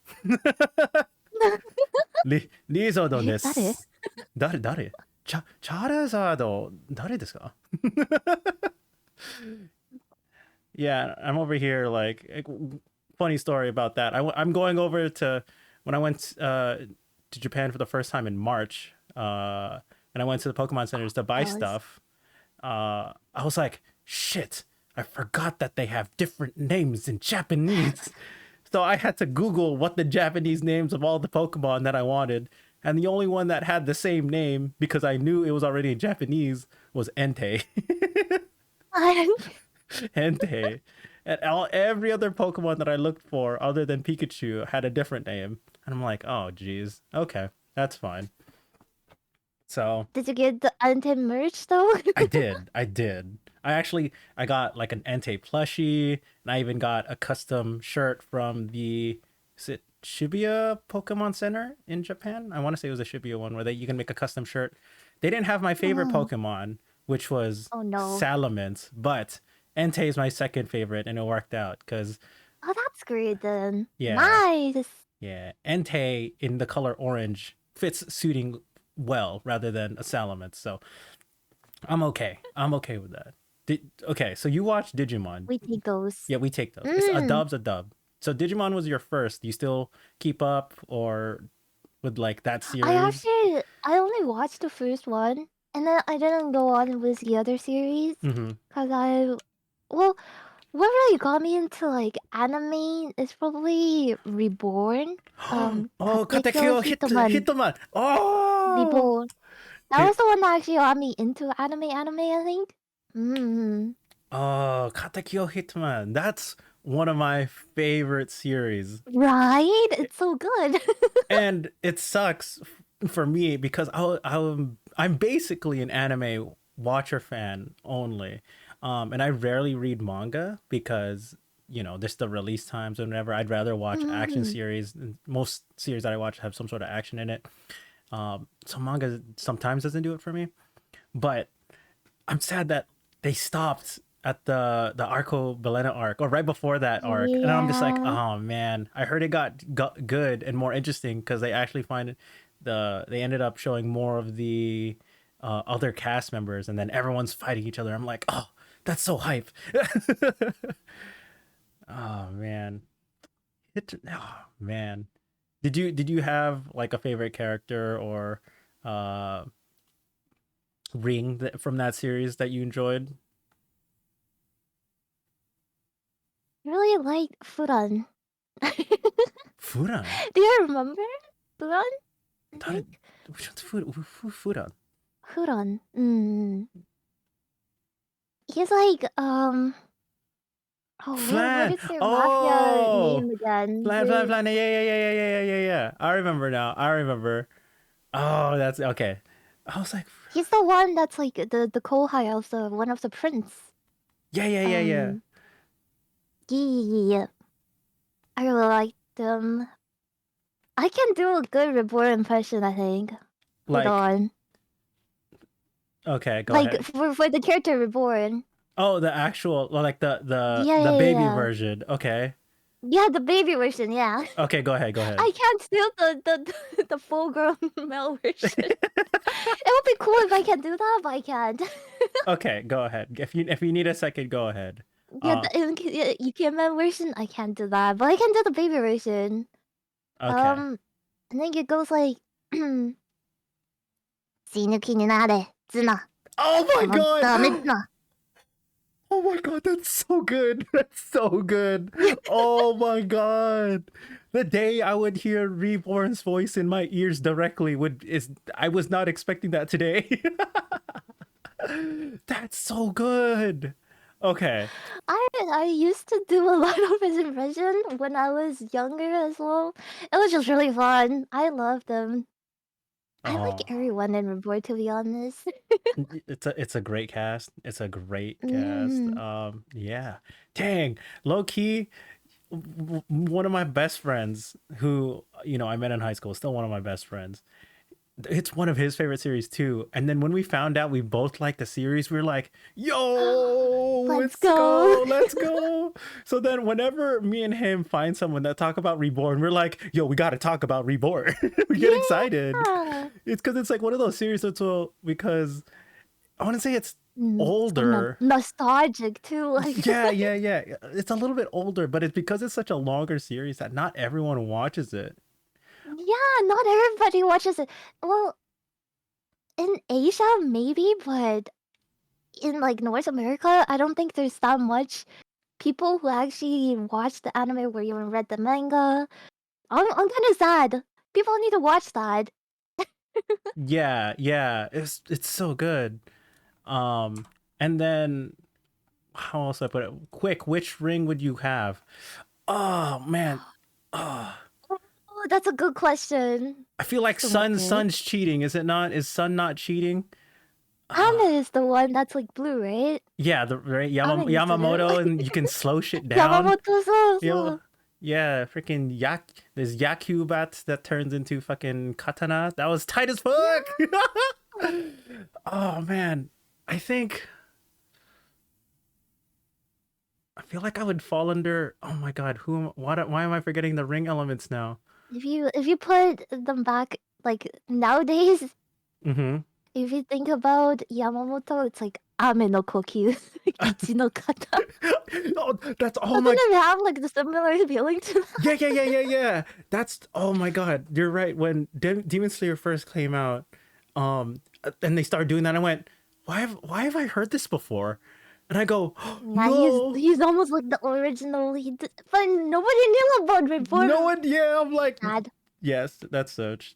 Lizardon で誰? す。誰チャラザード、誰ですか? Yeah, I'm over here like funny story about that. I'm going over to when I went to Japan for the first time in March, and I went to the Pokemon centers to buy Jealous. stuff. I was like, shit, I forgot that they have different names in Japanese. So I had to Google what the Japanese names of all the Pokemon that I wanted. And the only one that had the same name, because I knew it was already in Japanese, was Entei. Entei. And every other Pokemon that I looked for, other than Pikachu, had a different name. And I'm like, oh, geez. Okay, that's fine. So Did you get the Untamed merch though? I did. I did. I got like an Entei plushie, and I even got a custom shirt from is it Shibuya Pokemon Center in Japan? I want to say it was a Shibuya one where you can make a custom shirt. They didn't have my favorite Oh, Pokemon, which was oh no. Salamence, but Entei is my second favorite, and it worked out because Oh, that's great then. yeah, Nice. yeah, Entei in the color orange fits suiting well rather than a Salamence. So I'm okay. I'm okay with that. Okay, so you watched Digimon. We take those. Yeah, we take those. It's a Mm. dub's a dub. So Digimon was your first. Do you still keep up or with like that series? I only watched the first one, and then I didn't go on with the other series, Mm-hmm. cause well, what really got me into like anime is probably Reborn. Oh, Katekyo Katekyo Hitman Hitman. Oh, Reborn. That dude. was the one that actually got me into anime, I think. Mm. Oh, Katekyo Hitman. That's one of my favorite series. Right? It's so good. And it sucks for me because I'm basically an anime watcher fan only, and I rarely read manga because there's the release times and whatever. I'd rather watch action Mm. series. And most series that I watch have some sort of action in it. So manga sometimes doesn't do it for me, but I'm sad that they stopped at the Arco Belena arc or right before that arc, and I'm just like, Yeah. oh man, I heard it got good and more interesting because they actually they ended up showing more of the other cast members, and then everyone's fighting each other. I'm like, oh, that's so hype. Oh man, oh man. Did you have like a favorite character or uh ring from that series that you enjoyed? really liked Furan. Furan. Do you remember Furan? I That- think Which one's Furan? Furan. He's like oh what Flan. is their mafia Oh, name again? Flan. Yeah. I remember now. I remember. Oh, that's okay. I was like, He's the one that's like the kohai of the one of the prince. yeah. Um yeah. I really liked them. I can do a good Reborn impression, I think. Hold Like, on. okay, go Like ahead. for the character Reborn. Oh, the actual, like the Yeah. baby Yeah. version. Okay, Yeah, the baby version, yeah. okay, go ahead. I can't do the full grown male version. It would be cool if I can do that, but I can't. Okay, go ahead. If you need a second, go ahead. Yeah, Uh, you can man version, I can't do that, but I can do the baby version. okay. I think it goes like 死ぬ気になれ、ツナ。Oh my もう god! ダメツナ。Oh my god, that's so good. That's so good. Oh my god. The day I would hear Reborn's voice in my ears directly I was not expecting that today. That's so good. Okay. I used to do a lot of his impression when I was younger as well. It was just really fun. I loved them. I like Oh, everyone in Reborn, to be honest. it's a great cast. It's a great cast. Mm. Yeah. Dang. Low key, one of my best friends who, I met in high school, still one of my best friends. It's one of his favorite series too. And then when we found out we both liked the series, we were like, yo, Let's let's go. go, let's go. So then whenever me and him find someone that talk about Reborn, we're like, yo, we got to talk about Reborn. We get excited. Yeah. It's because it's like one of those series that's because I want to say it's So older. nostalgic too. Like Yeah. It's a little bit older, but it's because it's such a longer series that not everyone watches it. yeah, not everybody watches it. Well, in Asia maybe, but in like North America, I don't think there's that much people who actually watch the anime or even read the manga. I'm kind of sad. People need to watch that. Yeah. It's so good. And then how else do I put it? Quick, which ring would you have? Oh man. Oh, Oh, that's a good question. I feel like So good. Sun's cheating, is it not? Is Sun not cheating? Ame is the one that's like blue, right? Yeah, the right Ame used to do Yamamoto, it. and you can slow shit down. Yamamoto, so, You know? so. Yeah, freaking there's Yakubat that turns into fucking katana. That was tight as fuck. Oh man. I think I feel like I would fall under. Oh my god, why am I forgetting the ring elements now? If you put them back like nowadays, Mm-hmm. if you think about Yamamoto, it's like Ame no kokyu, Ichi no kata. Oh, that's oh Doesn't my it have like the similar feeling to that? yeah. That's oh my god. You're right. When Demon Slayer first came out, and they started doing that, I went, why have I heard this before? And I go, oh, Yeah, no, he's almost like the original. But nobody knew about Reborn. no one. Yeah, I'm like, Sad. yes, that sucks.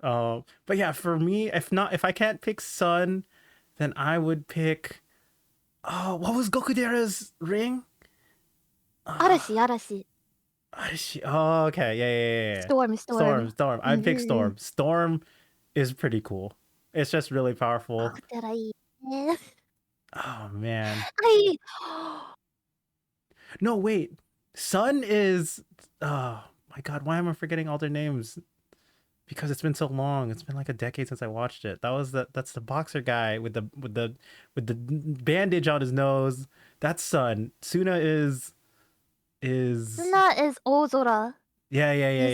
But yeah, for me, if I can't pick Sun, then I would pick. Oh, what was Gokudera's ring? Arashi, Arashi. Oh, okay. Yeah. Storm. I'd pick Mm-hmm. Storm. Storm is pretty cool. It's just really powerful. たらいいね。Oh man. I No, wait. Sun is oh my god, why am I forgetting all their names? Because it's been so long. It's been like a decade since I watched it. That's the boxer guy with the bandage on his nose. That's Sun. Suna is Suna is Ozora. He's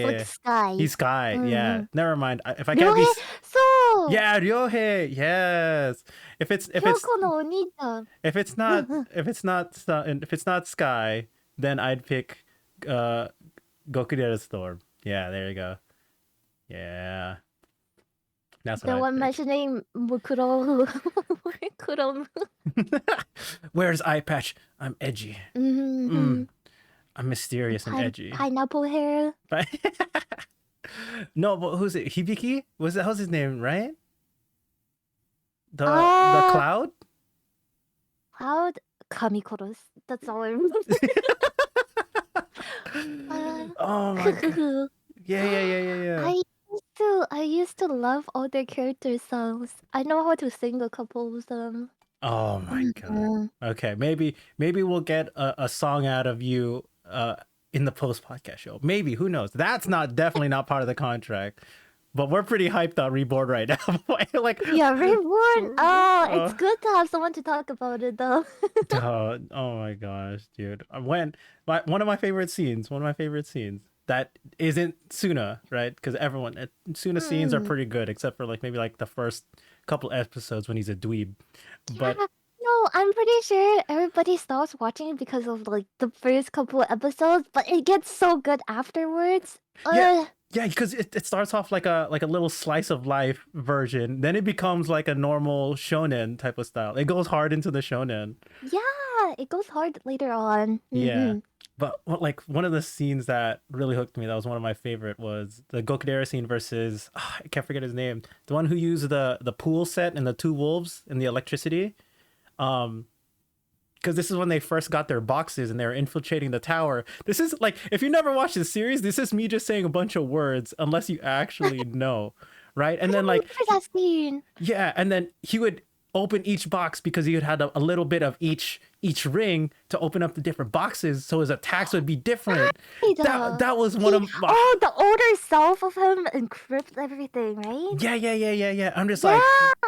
like yeah. sky. He's Sky. Yeah. Mm-hmm. Never mind. If I can't be Ryohei, so yeah, Ryohei. Yes. Kyoko no Onita. If it's not Sky, then I'd pick Gokudera Storm. Yeah, there you go. Yeah. That's what The I one think. mentioning Mukuro. Mukuro. Where's eye patch? I'm edgy. Mm-hmm. Mm, I'm mysterious and edgy. Pineapple hair. But no, but who's it? Hibiki? Was that how's his name, right? The Ah, cloud? Cloud. Kamikoros. That's all I remember. Uh, Oh my god. Yeah, yeah, yeah, yeah, yeah. I used to love all their character songs. I know how to sing a couple of them. Oh my god. Mhm. Okay, maybe we'll get a song out of you in the post podcast show. Maybe, who knows? That's not definitely not part of the contract. But we're pretty hyped on Reborn right now. Like Yeah, Reborn. Oh, it's uh, good to have someone to talk about it though. oh my gosh, dude. One of my favorite scenes, that isn't Suna, right? Because Suna scenes are Hmm. pretty good, except for like maybe like the first couple episodes when he's a dweeb. Yeah, But no, I'm pretty sure everybody stops watching it because of like the first couple episodes, but it gets so good afterwards. yeah, yeah, because it starts off like a little slice of life version, then it becomes like a normal shonen type of style. It goes hard into the shonen. Yeah, it goes hard later on. Yeah. Mm-hmm. But like one of the scenes that really hooked me, that was one of my favorite, was the Gokudera scene versus I can't forget his name. The one who used the pool set and the two wolves and the electricity. Um because this is when they first got their boxes and they were infiltrating the tower. This is like, if you never watched this series, this is me just saying a bunch of words unless you actually know, right? I And then don't like remember that scene. yeah, and then he would open each box because he would had a little bit of each ring to open up the different boxes, so his attacks would be different. Right, That was one he, of my, oh, the older self of him encrypts everything, right? yeah. I'm just Yeah.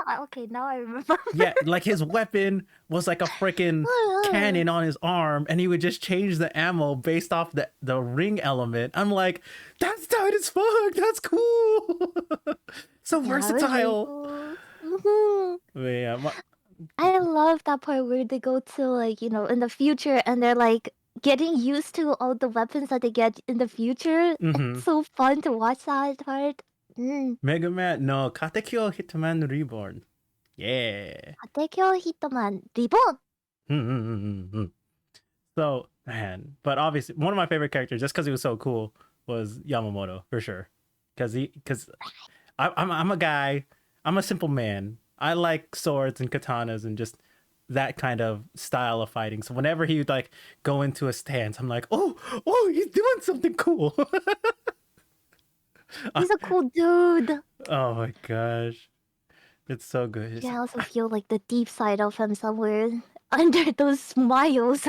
like, Okay, now I remember. yeah, like his weapon was like a freaking cannon on his arm, and he would just change the ammo based off the ring element. I'm like, that's tight as fuck. That's cool. So Yeah, it was really versatile. cool. Mhm. But yeah, I love that part where they go to like, in the future and they're like getting used to all the weapons that they get in the future. mm-hmm. It's so fun to watch that part. Mm. Mega Man, no, Katekyo Hitman Reborn. Yeah. 家庭教ヒットマンリボン So, man, but obviously, one of my favorite characters, just because he was so cool, was Yamamoto for sure. Because I'm a guy, I'm a simple man. I like swords and katanas and just that kind of style of fighting. So whenever he would like go into a stance, I'm like, oh, he's doing something cool. He's a cool dude. Oh my gosh, it's so good. Yeah, I also feel like the deep side of him somewhere under those smiles.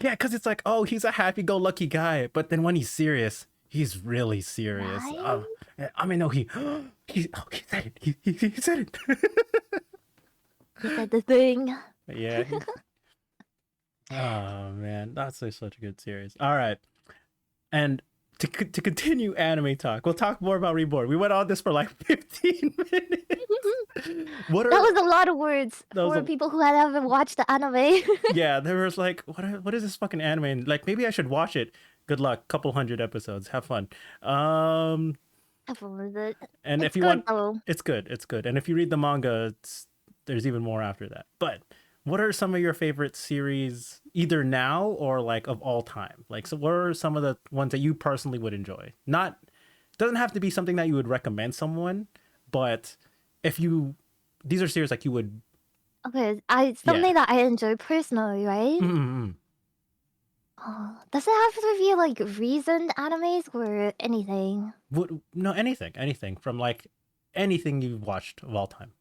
Yeah, because it's like, oh, he's a happy-go-lucky guy, but then when he's serious, he's really serious. Right? I mean, no, he said it. He said it. He said the thing. Yeah. Oh man, that's such a good series. All right, and to continue anime talk, we'll talk more about Reborn. We went on this for like 15 minutes. What That are was a lot of words that was for a, people who haven't watched the anime. yeah, there was like, what is this fucking anime? And like, maybe I should watch it. Good luck. Couple hundred episodes. Have fun. Have fun with it. And It's if you good want, though. it's good. It's good. And if you read the manga, there's even more after that. But what are some of your favorite series, either now or like of all time? Like, so what are some of the ones that you personally would enjoy? Not, doesn't have to be something that you would recommend someone, but if you, these are series like you would, Okay, yeah. something that I enjoy personally, right? Mm-hmm. Oh, does it have to be like recent animes or anything? No, anything from like anything you've watched of all time.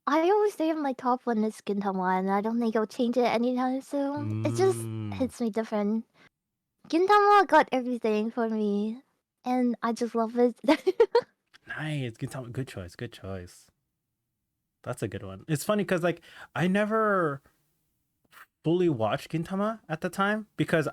I always say my top one is Gintama, and I don't think I'll change it anytime soon. It just Mm, hits me different. Gintama got everything for me, and I just love it. nice. Good choice. Good choice. That's a good one. It's funny because like I never fully watched Gintama at the time because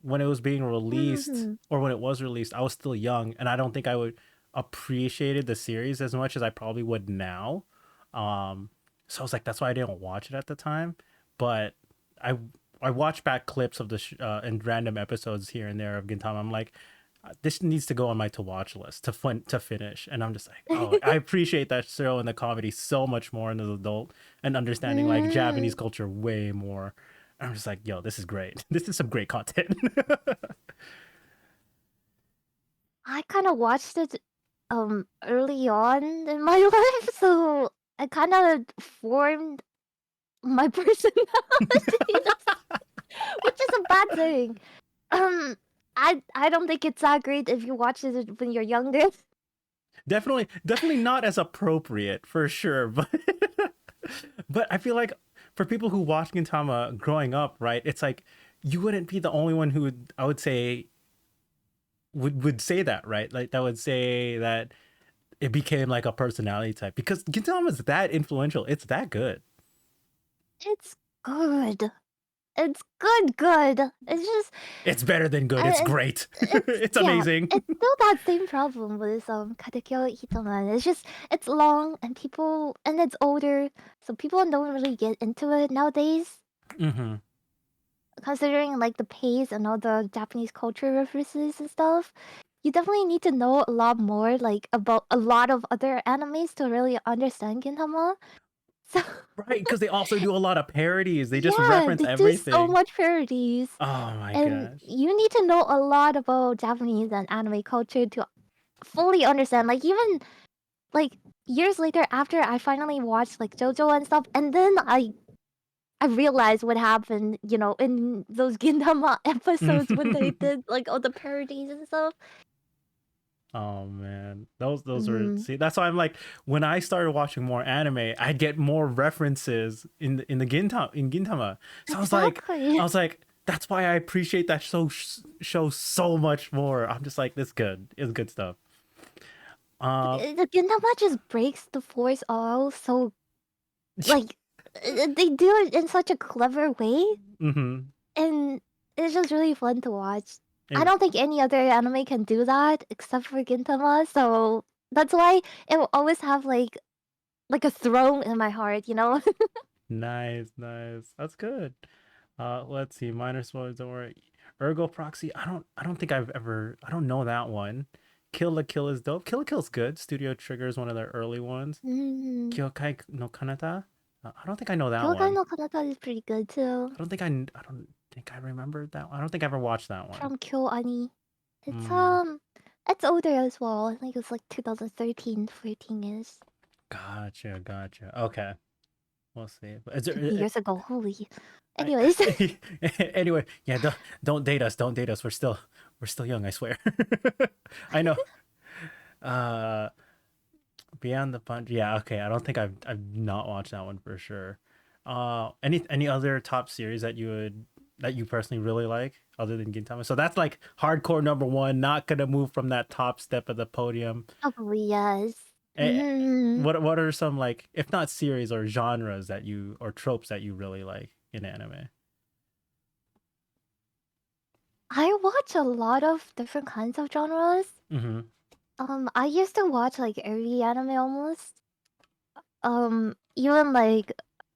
when it was being released Mhm. or when it was released, I was still young and I don't think I would appreciated the series as much as I probably would now. So I was like, that's why I didn't watch it at the time. But I I watched back clips of and random episodes here and there of Gintama. I'm like, this needs to go on my to watch list to finish. And I'm just like, oh, I appreciate that show and the comedy so much more as an adult and understanding like Japanese Mm, culture way more. I'm just like, yo, this is great. This is some great content. I kind of watched it early on in my life, so I kind of formed my personality, which is a bad thing. Um, I don't think it's that great if you watch it when you're younger. Definitely not as appropriate for sure, but but I feel like for people who watched Gintama growing up, right? It's like you wouldn't be the only one who would, I would say, would say that, right? Like that would say that it became like a personality type because Gintama's that influential. It's that good. It's good. It's good, good. It's just, It's better than good. It's I, great. it's It's yeah, amazing. it's still that same problem with Katekyo Hitoman. It's just it's long and it's older, so people don't really get into it nowadays. Mm-hmm. Considering like the pace and all the Japanese culture references and stuff, you definitely need to know a lot more like about a lot of other animes to really understand Gintama. So Right, because they also do a lot of parodies. They just yeah, reference they do so everything. much parodies. Oh my And gosh. you need to know a lot about Japanese and anime culture to fully understand. Like even like years later after I finally watched like JoJo and stuff, and then I realized what happened, in those Gintama episodes when they did like all the parodies and stuff. Oh man, those were, Mm, see. That's why I'm like, when I started watching more anime, I get more references in the Gintama. So I exactly. was like, that's why I appreciate that show so much more. I'm just like, this good. It's good stuff. Uh, The Gintama just breaks the fourth wall so like they do it in such a clever way, mm-hmm. and it's just really fun to watch. I It, don't think any other anime can do that except for Gintama, so that's why it will always have like a throne in my heart. nice, nice. That's good. Let's see. Minor spoilers, don't worry. Ergo Proxy. I don't think I don't know that one. Kill la Kill is dope. Kill la Kill's good. Studio Trigger is one of their early ones. Mm. Kyokai no Kanata. I don't think I know that Kyokai one. no Kanata is pretty good too. I don't think I remembered that one. I don't think I ever watched that one. From Kyoani. It's Hmm. it's older as well. I think it's like 2013, 14 is Gotcha, gotcha. Okay, we'll see. But is 20 there? years ago. Holy. I, Anyways. anyway, yeah. Don't date us. Don't date us. We're still young. I swear. I know. Uh, Beyond the Punch. Yeah. Okay. I don't think I've not watched that one for sure. Any other top series that you personally really like other than Gintama? So that's like hardcore number one. Not gonna move from that top step of the podium. Probably yes. Eh, Mm. what are some, like, if not series or genres that you, or tropes that you really like in anime? I watch a lot of different kinds of genres. Mm-hmm. I used to watch like every anime almost. Even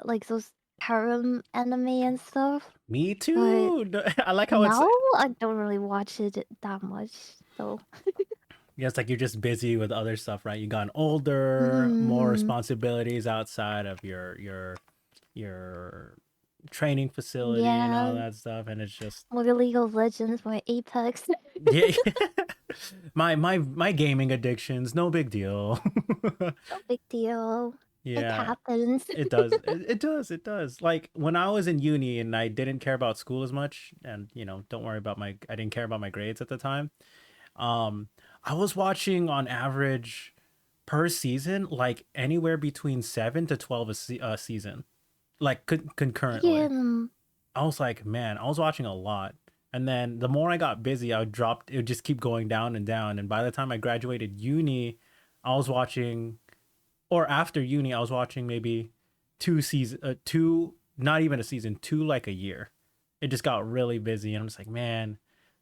like those harem anime and stuff. Me But too. I like how it's, now I don't really watch it that much. So, yeah, it's like you're just busy with other stuff, right? You gotten older, more mm, responsibilities outside of your training facility and all yeah, that stuff, and it's just, more League of Legends, more Apex. yeah. My gaming addictions, no big deal. No big deal. It Yeah, happens. it does. It does. Like when I was in uni and I didn't care about school as much, and don't worry about I didn't care about my grades at the time. Um, I was watching on average per season like anywhere between 7 to 12 a season, like concurrently. Yeah. I was like, man, I was watching a lot. And then the more I got busy, it would just keep going down and down. And by the time I graduated uni, I was watching, or after uni, I was watching maybe two, not even a season, two like a year. It just got really busy. And I'm just like, man,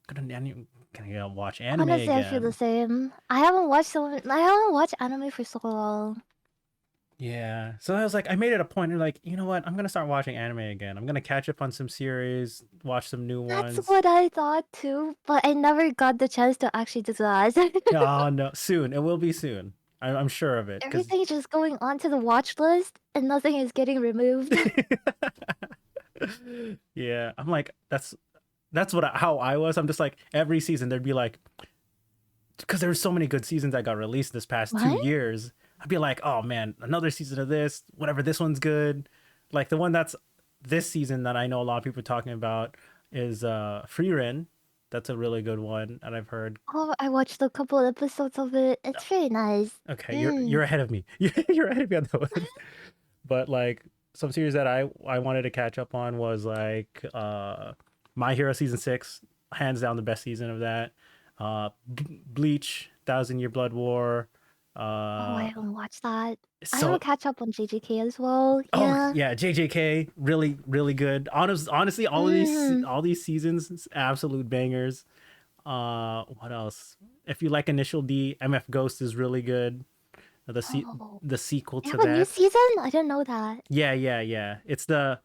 can I watch anime Honestly, I feel the again? same. I haven't watched anime for so long. Yeah. So I was like, I made it a point. And like, you know what? I'm gonna start watching anime again. I'm gonna catch up on some series, watch some new That's ones. what I thought too, but I never got the chance to actually do that. Oh no, soon. It will be soon. I'm sure of it. Cause Everything just going onto the watch list and nothing is getting removed. yeah, I'm like, that's how I was. I'm just like every season there'd be like, because there were so many good seasons that got released this past two What? years. I'd be like, oh man, another season of this, whatever. This one's good. Like the one that's this season that I know a lot of people are talking about is Free Ren. That's a really good one, and I've heard. Oh, I watched a couple episodes of it. It's very nice. Okay, you're Mm. ahead of me. You're ahead of me on that one. But like some series that I wanted to catch up on was like My Hero season 6, hands down the best season of that. Bleach, Thousand Year Blood War. Oh, I Uh, haven't watched that. I so will catch up on JJK as well. oh Yeah. yeah, JJK, really really good. Honestly, Mm. all these seasons, absolute bangers. What else? If you like Initial D, MF Ghost is really good. The se- Oh, the sequel they to have a new that. season? I didn't know that. Yeah. It's the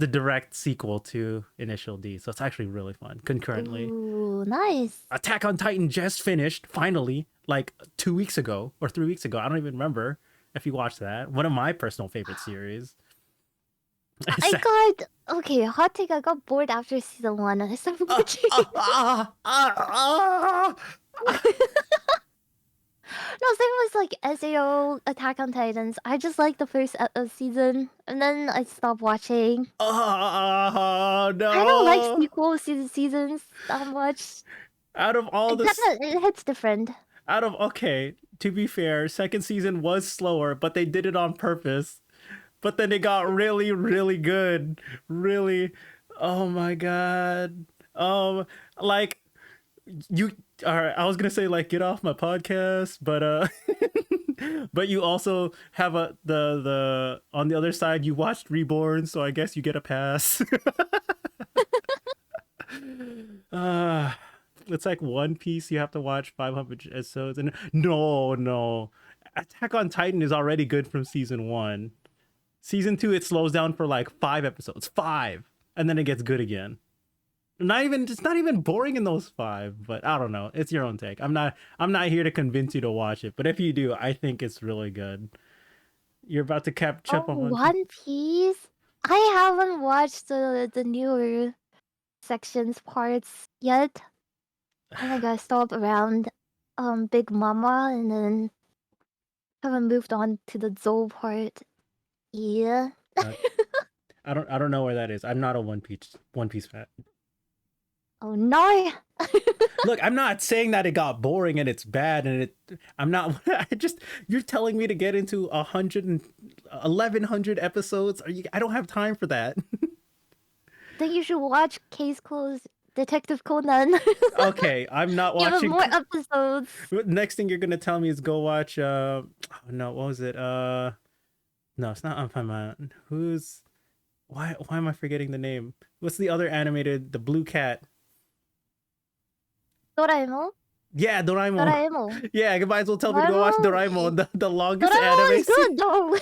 direct sequel to Initial D, so it's actually really fun. Concurrently, Ooh, nice. Attack on Titan just finished finally, like 2 weeks ago or 3 weeks ago. I don't even remember if you watched that. One of my personal favorite series. I got okay, hot take, I got bored after season 1 and I stopped watching. No, same was like SAO Attack on Titans. I just liked the first season and then I stopped watching. Oh I don't like no! sequel seasons that much. Out of all It this, definitely it hits different. out of okay, to be fair, second season was slower, but they did it on purpose. But then it got really, really good. Really, oh my god. Like you. All right, I was gonna say like get off my podcast, but but you also have the on the other side you watched Reborn, so I guess you get a pass. uh it's like One Piece. You have to watch 500 episodes, and no, Attack on Titan is already good from season 1. Season 2 it slows down for like 5 episodes, 5, and then it gets good again. Not even It's not even boring in those 5, but I don't know. It's your own take. I'm not here to convince you to watch it, but if you do, I think it's really good. You're about to catch Oh, up on One Piece. One Piece. I haven't watched the newer sections parts yet. I think I stopped around Big Mama and then haven't moved on to the Zoe part. Yeah. Uh, I don't know where that is. I'm not a One Piece fan. Oh no. Look, I'm not saying that it got boring and it's bad and I'm not. I just You're telling me to get into 1,100 episodes. I don't have time for that. Then you should watch Case Closed Detective Conan. Okay, I'm not Even watching. more episodes. Next thing you're gonna tell me is go watch. Oh, no, what was it? No, it's not Anpanman. Who's Why am I forgetting the name? What's the other animated? The blue cat. Doraemon? Yeah, Doraemon. Doraemon. Yeah, you might as well tell me to go watch Doraemon. Doraemon, the longest Doraemon anime is good though.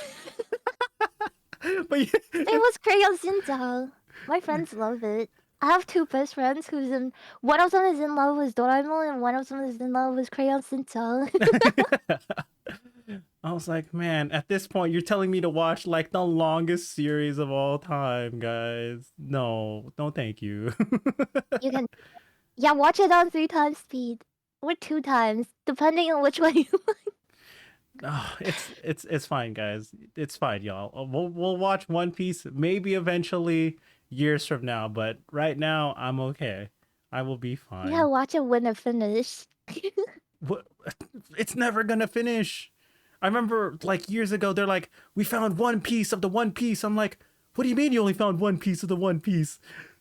But It was Crayon Shinja. My friends love it. I have two best friends who's in. One of them is in love with Doraemon, and one of them is in love with Crayon Shinja. I was like, man, at this point, you're telling me to watch like the longest series of all time, guys. No, thank you. You can, yeah, watch it on 3 times speed or 2 times, depending on which one you like. Oh, it's fine, guys. It's fine, y'all. We'll watch One Piece maybe eventually years from now, but right now I'm okay. I will be Yeah, fine. watch it when it finished. What? It's never gonna finish. I remember like years ago, they're like, we found one piece of the One Piece. I'm like, what do you mean you only found one piece of the One Piece?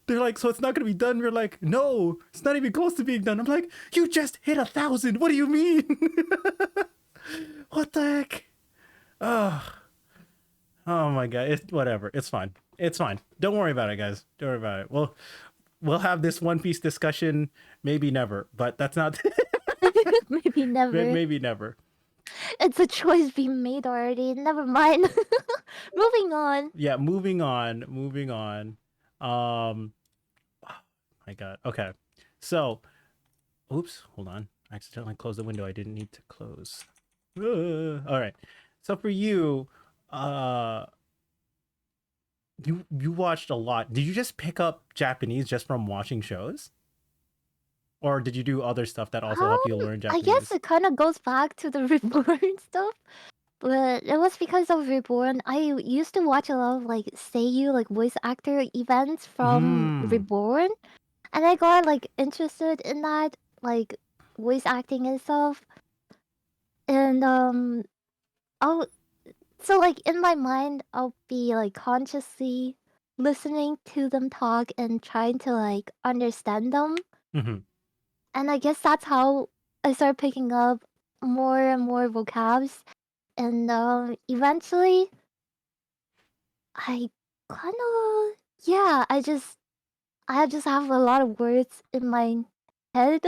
They're like, so it's not gonna be done. We're like, no, it's not even close to being done. I'm like, you just hit 1,000. What do you mean? What the heck? Oh, oh my god. It's whatever. It's fine. It's fine. Don't worry about it, guys. Don't worry about it. We'll have this One Piece discussion maybe never, but that's not Maybe never. maybe never. It's a choice being made already. Never mind. Moving on. Yeah, moving on. Um, my God. Okay, so, oops, hold on. I accidentally closed the window I didn't need to close. All right. So for you, uh, you watched a lot. Did you just pick up Japanese just from watching shows, or did you do other stuff that also helped you learn I guess Japanese? it kind of goes back to the Reborn stuff, but it was because of Reborn. I used to watch a lot of like Seiyu, like voice actor events from Hmm. Reborn, and I got like interested in that, like voice acting and stuff. And I'll so like in my mind, I'll be like consciously listening to them talk and trying to like understand them. Hmm. And I guess that's how I started picking up more and more vocabs. And eventually, I kind of yeah, I just have a lot of words in my head.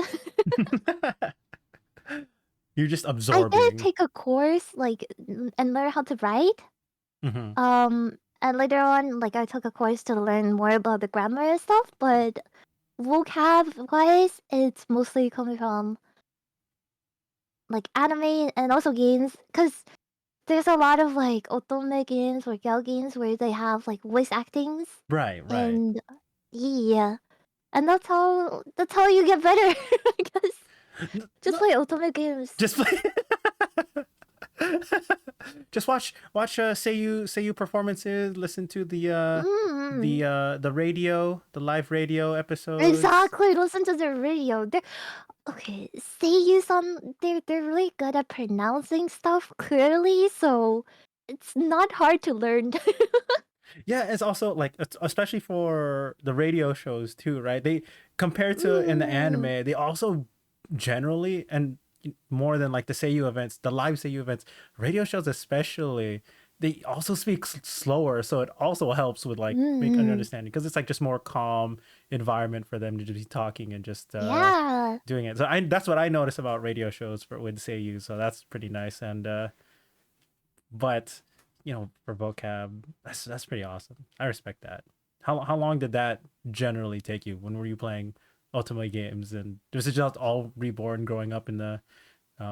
You're just I did absorbing. take a course like and learn how to write. Hmm. And later on, like I took a course to learn more about the grammar and stuff. But vocab wise, it's mostly coming from like anime and also games, because there's a lot of like otome games or gal games where they have like voice actings, Right, right. and yeah, and that's how you get better. I guess just No, play otome games. just play. Just watch Seiyu performances. Listen to Mm, the radio, the live radio episodes. exactly. Listen to the radio. They're okay. Seiyuu-san, they're really good at pronouncing stuff clearly, so it's not hard to learn. Yeah, it's also like especially for the radio shows too, right? They compared to in the Mm, anime, they also generally and more than like the Seiyu events, the live Seiyu events, radio shows especially, they also speak slower, so it also helps with like make an mm, understanding because it's like just more calm environment for them to just be talking and just yeah. doing it. So I that's what I notice about radio shows for with Seiyu, so that's pretty nice. And but for vocab, that's pretty awesome. I respect that. How long did that generally take you? When were you playing Ultimate games? And was it just all Reborn growing up in the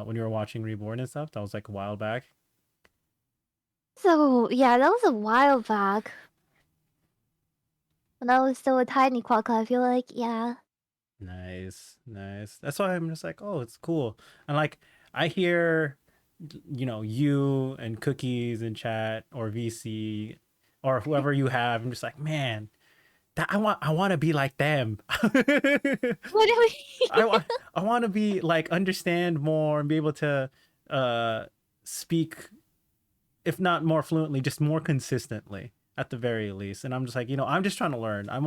when you were watching Reborn and stuff? That was like a while back. So yeah, that was a while back when I was still a tiny quokka. I feel like yeah. Nice, nice. That's why I'm just like, oh, it's cool. And like I hear, you and Cookies in chat or VC or whoever you have. I'm just like, man, that I want to be like them. What do I we? want I want to be like understand more and be able to uh speak, if not more fluently, just more consistently at the very least. And I'm just like, I'm just trying to learn. I've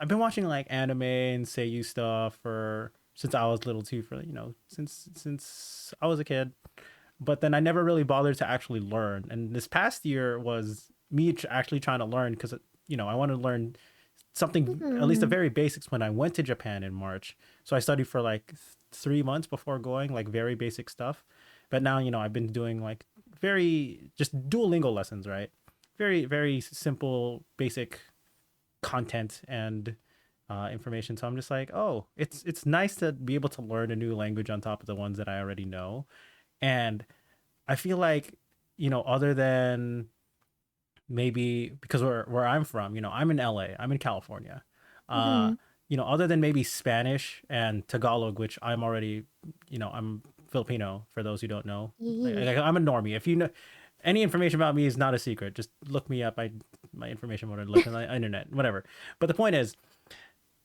been watching like anime and seiyuu stuff for since I was little too, for since I was a kid. But then I never really bothered to actually learn. And this past year was me actually trying to learn because I want to learn something, at least the Hmm. very basics, when I went to Japan in March. So I studied for like 3 months before going, like very basic stuff. But now, I've been doing like very just Duolingo lessons, right? Very, very simple, basic content and information. So I'm just like, oh, it's nice to be able to learn a new language on top of the ones that I already know. And I feel like, other than maybe because where I'm from, I'm in LA, I'm in California. Uh, Hmm. other than maybe Spanish and Tagalog, which I'm already, I'm Filipino for those who don't know. Yeah. I'm a normie. If you know any information about me is not a secret. Just look me up. My information would look on the internet, whatever. But the point is,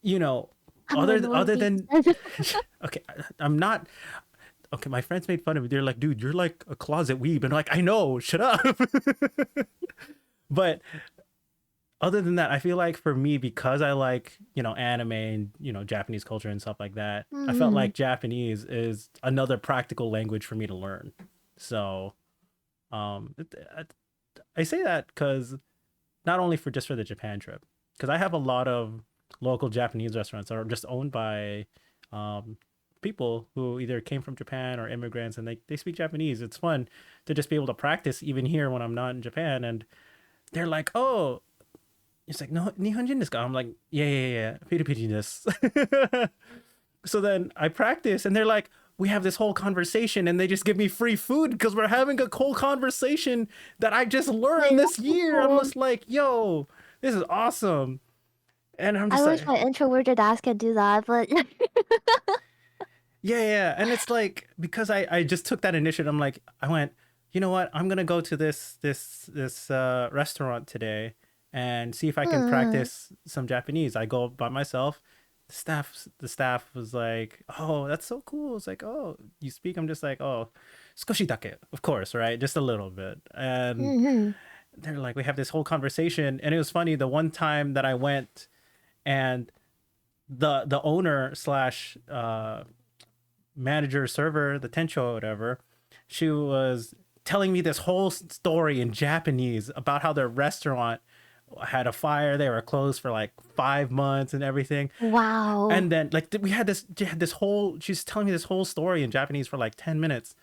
you know, I'm a other Norby. than okay, I'm not okay. My friends made fun of me. They're like, dude, you're like a closet weeb, and I'm like, I know, shut up. But other than that, I feel like for me, because I like, anime and, Japanese culture and stuff like that, I felt Hmm. like Japanese is another practical language for me to learn. So, I say that because not only for just for the Japan trip, because I have a lot of local Japanese restaurants that are just owned by um, people who either came from Japan or immigrants, and they speak Japanese. It's fun to just be able to practice even here when I'm not in Japan. And they're like, oh, it's like, no, Nihonjin desu ka? I'm like, yeah, yeah, yeah, Filipino desu. So then I practice, and they're like, we have this whole conversation, and they just give me free food because we're having a whole conversation that I just Wait, learned this that's so year. I'm cool. just like, yo, this is awesome. And I'm I just wish like, my introverted ass could do that, but yeah, yeah. And it's like, because I just took that initiative, I'm like, I went, you know what? I'm gonna go to this restaurant today and see if I can hmm. practice some Japanese. I go by myself. The staff was like, oh, that's so cool. It's like, oh, you speak? I'm just like, oh, skoshi dake, of course, right? Just a little bit. And Hmm. they're like, we have this whole conversation. And it was funny, the one time that I went, and the owner slash manager server, the tencho or whatever, she was telling me this whole story in Japanese about how their restaurant had a fire. They were closed for like 5 months and everything. Wow. And then like we had this whole, she's telling me this whole story in Japanese for like 10 minutes.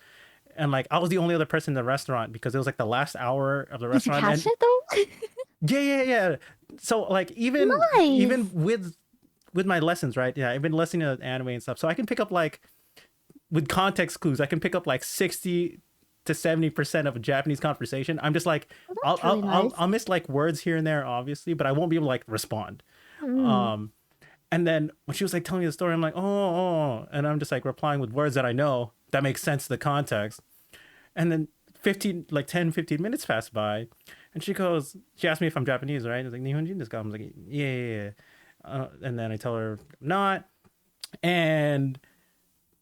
And like I was the only other person in the restaurant because it was like the last hour of the Did you restaurant. catch And it though? yeah, yeah, yeah. So like even Nice. with my lessons, right? Yeah, I've been listening to anime and stuff. So I can pick up like, with context clues, I can pick up like 60 to 70% of a Japanese conversation. I'm just like, Well, I'll that's I'll really I'll, nice. I'll miss like words here and there, obviously, but I won't be able to like respond. Mm. Um, and then when she was like telling me the story, I'm like, oh, and I'm just like replying with words that I know that make sense to the context. And then 15, like 10, 15 minutes pass by, and she asked me if I'm Japanese, right? I was like, Nihonjin desu ka? I was like, yeah, yeah, yeah. And then I tell her I'm not, and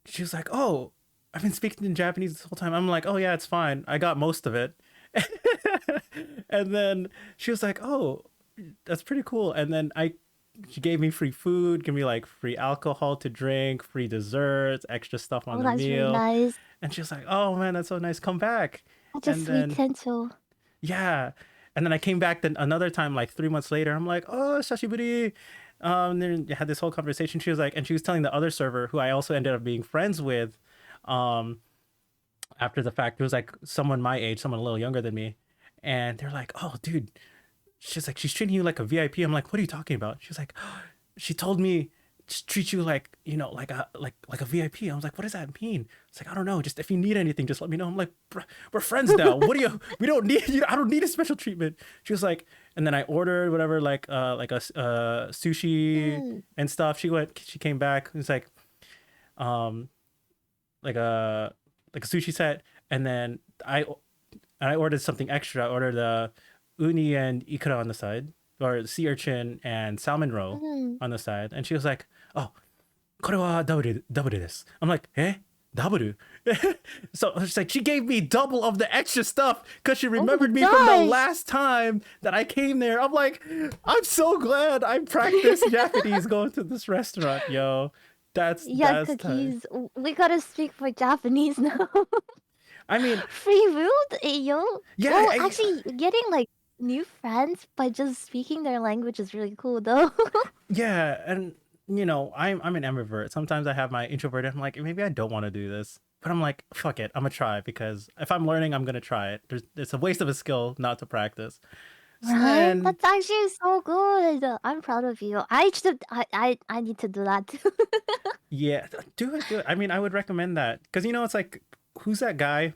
she was like, oh, I've been speaking in Japanese this whole time. I'm like, oh yeah, it's fine. I got most of it. And then she was like, oh, that's pretty cool. And then she gave me free food, give me like free alcohol to drink, free desserts, extra stuff on Oh, the that's really meal. nice. And she was like, oh man, that's so nice. Come back. Such a And sweet then, potential. yeah. And then I came back then another time, like 3 months later. I'm like, oh, shashiburi. Then you had this whole conversation. She was like, and she was telling the other server, who I also ended up being friends with, um, after the fact. It was like someone my age, someone a little younger than me. And they're like, oh, dude, she's like, she's treating you like a VIP. I'm like, what are you talking about? She's like, she told me to treat you like, like a VIP. I was like, what does that mean? It's like, I don't know. Just if you need anything, just let me know. I'm like, we're friends now. What do you? We don't need you. I don't need a special treatment. She was like, and then I ordered whatever, like a sushi Mm. and stuff. She came back. It was um, like a sushi set, and then I ordered something extra. I ordered uni and ikura on the side, or sea urchin and salmon roe Mm. on the side. And she was like, "Oh, これはダブルです." I'm like, "Eh? Double?" So she's like, she gave me double of the extra stuff because she Oh my remembered me from the gosh. last time that I came there. I'm like, I'm so glad I practiced Japanese going to this restaurant, yo. Yeah, That's tight. cookies. We gotta speak for Japanese now. I mean, Free food, yo. yeah, Well, actually, getting like new friends by just speaking their language is really cool, though. yeah, and I'm an ambivert. Sometimes I have my introverted. I'm like, maybe I don't want to do this, but I'm like, fuck it, I'm gonna try, because if I'm learning, I'm gonna try it. It's a waste of a skill not to practice. So Right? then, That's actually so good. I'm proud of you. I need to do that. yeah, do it, do it. I mean, I would recommend that, because it's like, who's that guy?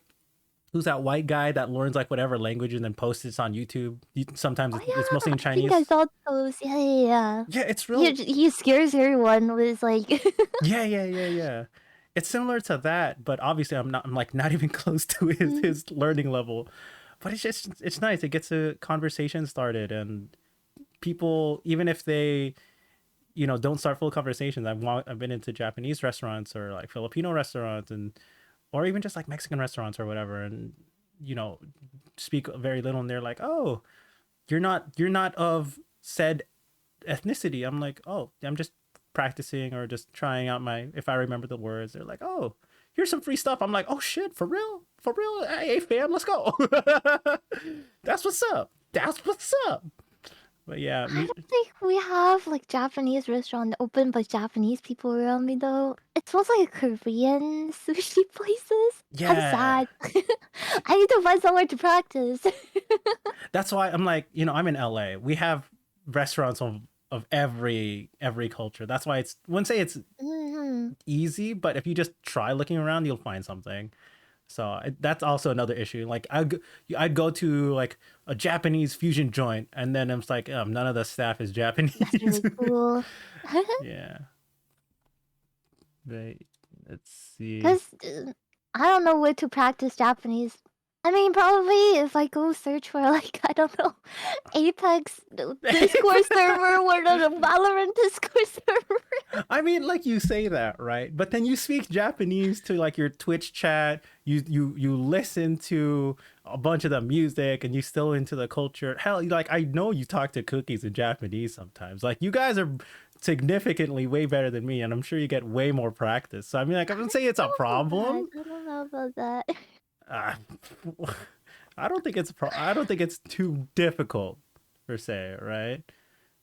Who's that white guy that learns like whatever language and then posts it on YouTube? Sometimes Oh it's mostly in yeah, I think I Chinese. saw those. Yeah, yeah, yeah. Yeah, it's real. He scares everyone with like. Yeah, yeah, yeah, yeah. It's similar to that, but obviously I'm like not even close to his Mm. his learning level. But it's nice. It gets a conversation started, and people, even if they don't start full conversations. I've been into Japanese restaurants or like Filipino restaurants, and or even just like Mexican restaurants or whatever, and you know speak very little, and they're like, "Oh, you're not of said ethnicity." I'm like, "Oh, I'm just practicing or just trying out my, if I remember the words." They're like, "Oh, here's some free stuff." I'm like, "Oh shit, for real? For real? Hey fam, let's go." That's what's up. That's what's up. But yeah, I don't think we have like Japanese restaurant open, but Japanese people around me though. It's mostly Korean sushi places. I'm yeah. sad. I need to find somewhere to practice. That's why I'm like, I'm in LA. We have restaurants of every culture. That's why it's wouldn't say it's Mhm. easy, but if you just try looking around, you'll find something. So that's also another issue. Like I'd go to like a Japanese fusion joint, and then it's like none of the staff is That's Japanese. really cool. Yeah. But let's see. Cause I don't know where to practice Japanese. I mean, probably if I go search for like I don't know, Apex Discord server or the Valorant Discord server. I mean, like you say that, right? But then you speak Japanese to like your Twitch chat. You listen to a bunch of the music, and you still into the culture. Hell, like I know you talk to cookies in Japanese sometimes. Like you guys are significantly way better than me, and I'm sure you get way more practice. So I mean, like I wouldn't say it's a problem. I don't know about that. Uh, I don't think I don't think it's too difficult per se, right?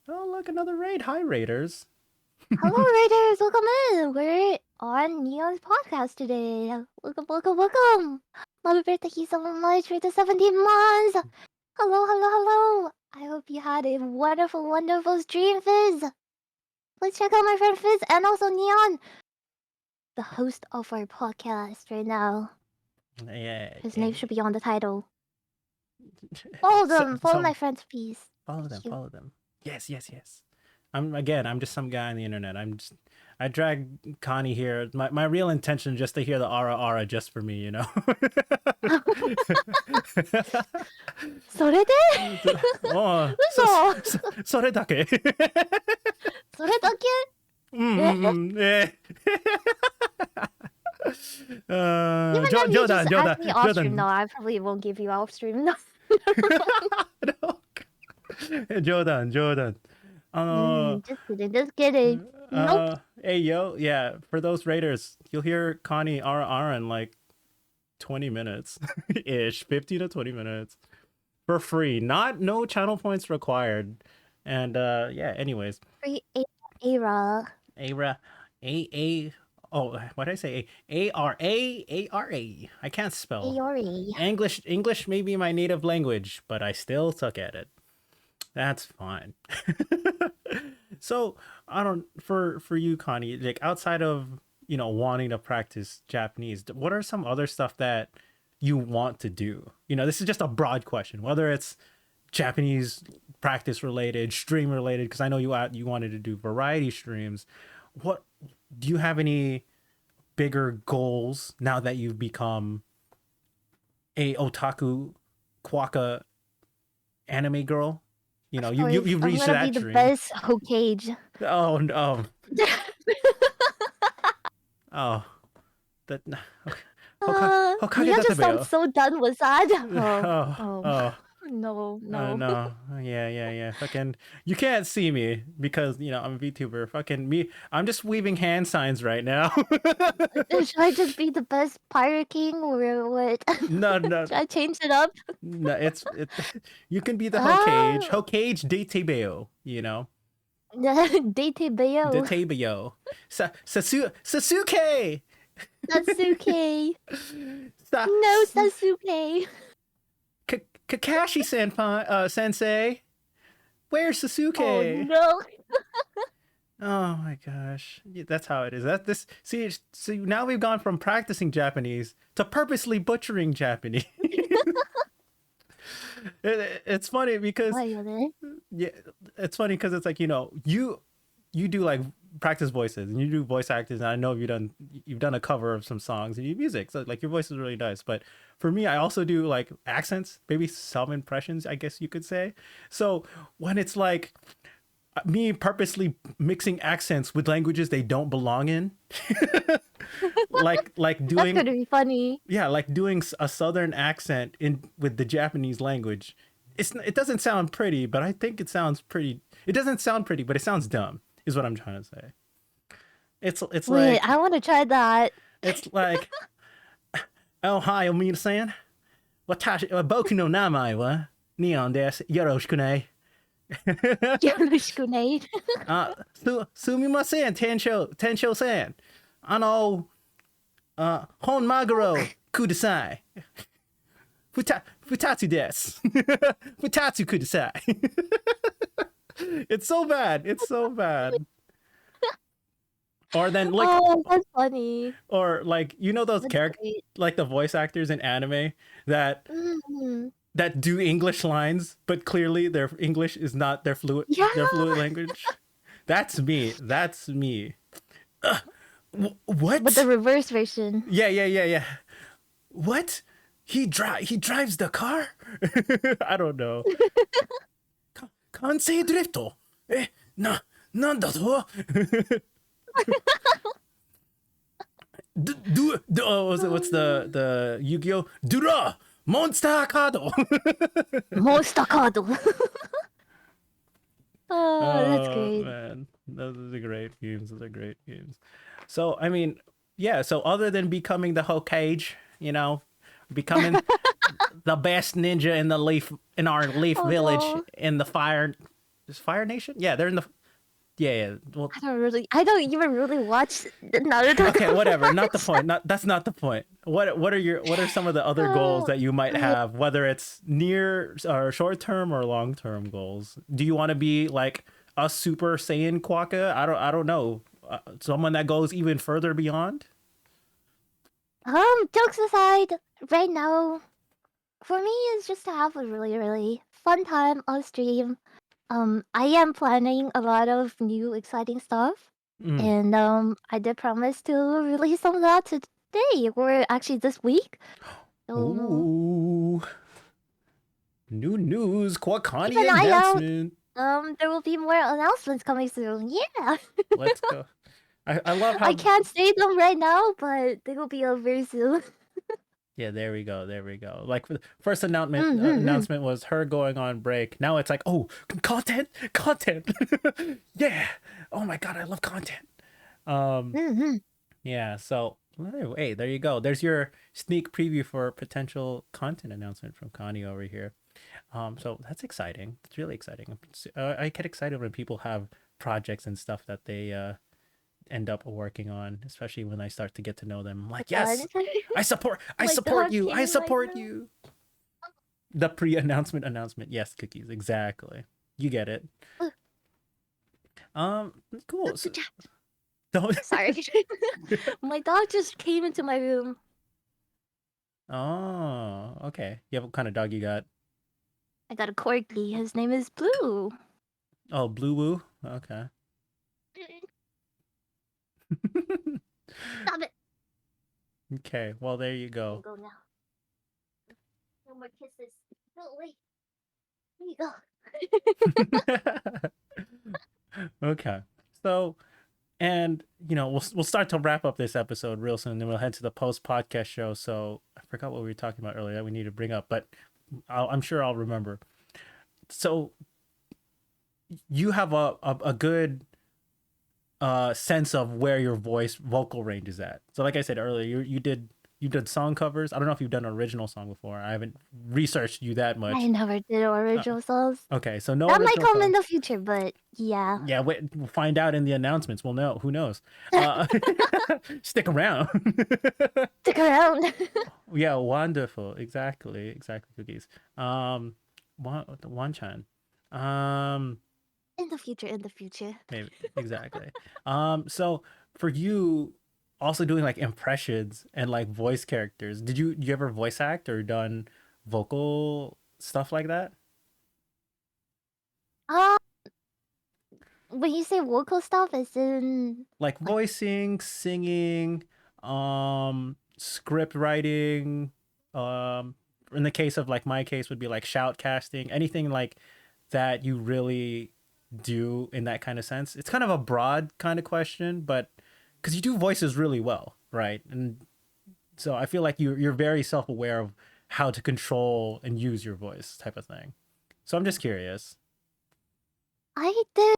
Oh, look, another raid. Hi, raiders. Hello, Raiders! Welcome in! We're on Neon's podcast today. Welcome, welcome, welcome! Love your birthday, thank you so much for the 17 months! Hello, hello, hello! I hope you had a wonderful, wonderful stream, Fizz! Please check out my friend Fizz and also Neon, the host of our podcast right now. Yeah, His yeah. name should be on the title. Follow them! Follow my friends, please. Follow them, Thank you. follow them. Yes, yes, yes. I'm just some guy on the internet. I drag Connie here. My real intention is just to hear the ara ara just for me, それでoh, 嘘それだけ。それだけえ。Even if you just ask me off stream, no, I probably won't give you off stream. No. 冗談。Just kidding, just kidding. Nope. Hey yo, yeah. For those raiders, you'll hear Connie R in like 20 minutes ish, 15 to 20 minutes for free. No channel points required. And yeah. Anyways, Free era. Ara, A. Oh, what did I say? ARA. I can't spell. Aori. English may be my native language, but I still suck at it. That's fine. So I don't for you, Connie, like outside of wanting to practice Japanese, what are some other stuff that you want to do? This is just a broad question, whether it's Japanese practice related, stream related, because I know you wanted to do variety streams. What do you have any bigger goals now that you've become a otaku quokka anime girl? You've reached that I'm gonna be the dream. best Hokage. Oh no. Oh, that. Okay. You just sound so done with that. Oh. No. No. Yeah. Fucking, you can't see me because I'm a VTuber. Fucking me. I'm just weaving hand signs right now. Should I just be the best pirate king or what? No. Should I change it up? No, it's you can be the Hokage. Hokage Detebeo, Detebeo. Detebeo. Sasuke. Sasuke. No, Sasuke. Kakashi senpai, sensei. Where's Sasuke? Oh no. Oh my gosh. Yeah, that's how it is. See, now we've gone from practicing Japanese to purposely butchering Japanese. It's funny because it's funny because it's like you do like practice voices and you do voice actors, and I know you've done a cover of some songs and you do music, so like your voice is really nice. But for me, I also do like accents, maybe some impressions, I guess you could say. So when it's like me purposely mixing accents with languages they don't belong in, like doing, that's gonna be funny. Yeah, like doing a southern accent in with the Japanese language. It doesn't sound pretty, but I think it sounds pretty. It doesn't sound pretty, but it sounds dumb, is what I'm trying to say. It's Wait, like, I want to try that. It's like, oh hi, Omina-san. Watashi boku no namae wa Neon desu. Yoroshiku ne. Yoroshiku ne. すみません、店長さん。本マグロください。二つです。二つください。It's so bad. It's so bad. Or then like, Oh, that's funny. or like, you know those That's characters, great. like the voice actors in anime that Mhm. that do English lines, but clearly their English is not Yeah, their fluent language. That's me. That's me. but the What? reverse version. Yeah. What? He drives the car? I don't know. 完成ドリフトなんだとwhat's the Yu-Gi-Oh? Dura! Monster card! Monster card. Oh, that's Oh, great. man. Those are great games. Those are great games. So, I mean, yeah, so other than becoming the Hokage, becoming the best ninja in our leaf Oh village no. in the fire is Fire Nation? Yeah, they're in the yeah. Well, I don't even really watch the Naruto. okay, whatever. Not the point. Not That's not the point. What are some of the other goals Oh, that you might uh, have, whether it's near or short term or long term goals? Do you want to be like a Super Saiyan Quokka? I don't know. Someone that goes even further beyond. jokes aside, right now, for me, it's just to have a really, really fun time on stream. I am planning a lot of new exciting stuff, Mm. and I did promise to release some of that today, or actually this week. So Ooh, new news, keep Quokkani an eye out. announcement. There will be more announcements coming soon. Yeah, Let's go. I love I how can't say them right now, but they will be over soon. yeah, there we go. There we go. Like the first Mm-hmm. announcement was her going on break. Now it's like, oh, content. Yeah. Oh my god, I love content. Um, Mm-hmm. yeah. So hey, there you go. There's your sneak preview for potential content announcement from Connie over here. So that's exciting. It's really exciting. I get excited when people have projects and stuff that they end up working on, especially when I start to get to know them. I'm My like, God. yes, I My support dog you. I came right support now. you. The pre-announcement. Yes, cookies. Exactly. You get it. Oh, Cool. look the So, chat. don't. Sorry. My dog just came into my room. Oh, okay. You have what kind of dog you got? I got a corgi. His name is Blue. Oh, Blue Woo. Okay. Stop it. Okay. Well, there you You can go. go now. No more kisses. No, wait. Here you go. Okay. So, and we'll start to wrap up this episode real soon. Then we'll head to the post podcast show. So I forgot what we were talking about earlier that we need to bring up, but I'm sure I'll remember. So you have a good sense of where your vocal range is at. So like I said earlier, you did song covers. I don't know if you've done an original song before. I haven't researched you that I much. never did Uh, original songs. okay, so no That might original come in songs. the future, but yeah. Yeah, wait, we'll find out in the announcements. We'll know. Who knows? Uh, Stick around. Stick around. Yeah, wonderful. Exactly. Cookies. One chan. Um, In the future, in the future. maybe exactly. So for you, also doing like impressions and like voice characters. You ever voice act or done vocal stuff like that? Uh, when you say vocal stuff, as in Like like voicing, singing, script writing, um, in the case of like my case would be like shout casting, anything like that you really do in that kind of sense. It's kind of a broad kind of question, but because you do voices really well, right? And so I feel like you're very self aware of how to control and use your voice type of thing. So I'm just curious. I did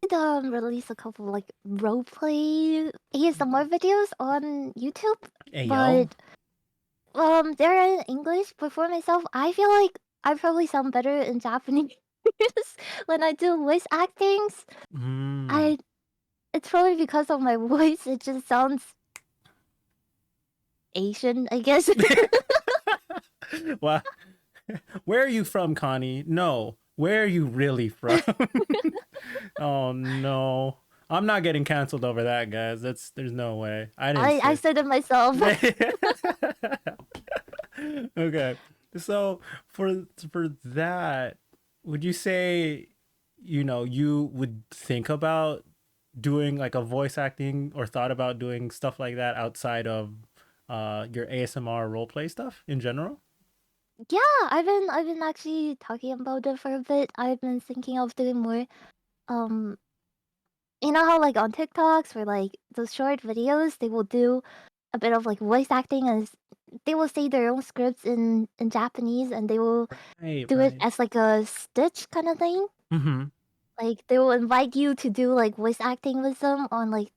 release a couple like roleplay ASMR videos on YouTube, Hey yo. but they're in English. But for myself, I feel like I probably sound better in Japanese. when I do voice actings. Mm. I It's probably because of my voice. It just sounds Asian, I guess. Well, where are you from, Connie? No. Where are you really from? Oh no. I'm not getting canceled over that, guys. There's no way. I didn't I say. said it myself. Okay. So for that, would you say, you would think about doing like a voice acting or thought about doing stuff like that outside of your ASMR role play stuff in general? Yeah, I've been actually talking about it for a bit. I've been thinking of doing more. Um, you know how like on TikToks or like those short videos, they will do a bit of like voice acting and they will say their own scripts in Japanese and they will Right, do it right. as like a stitch kind of thing. Mm-hmm. Like they will invite you to do like voice acting with them on like,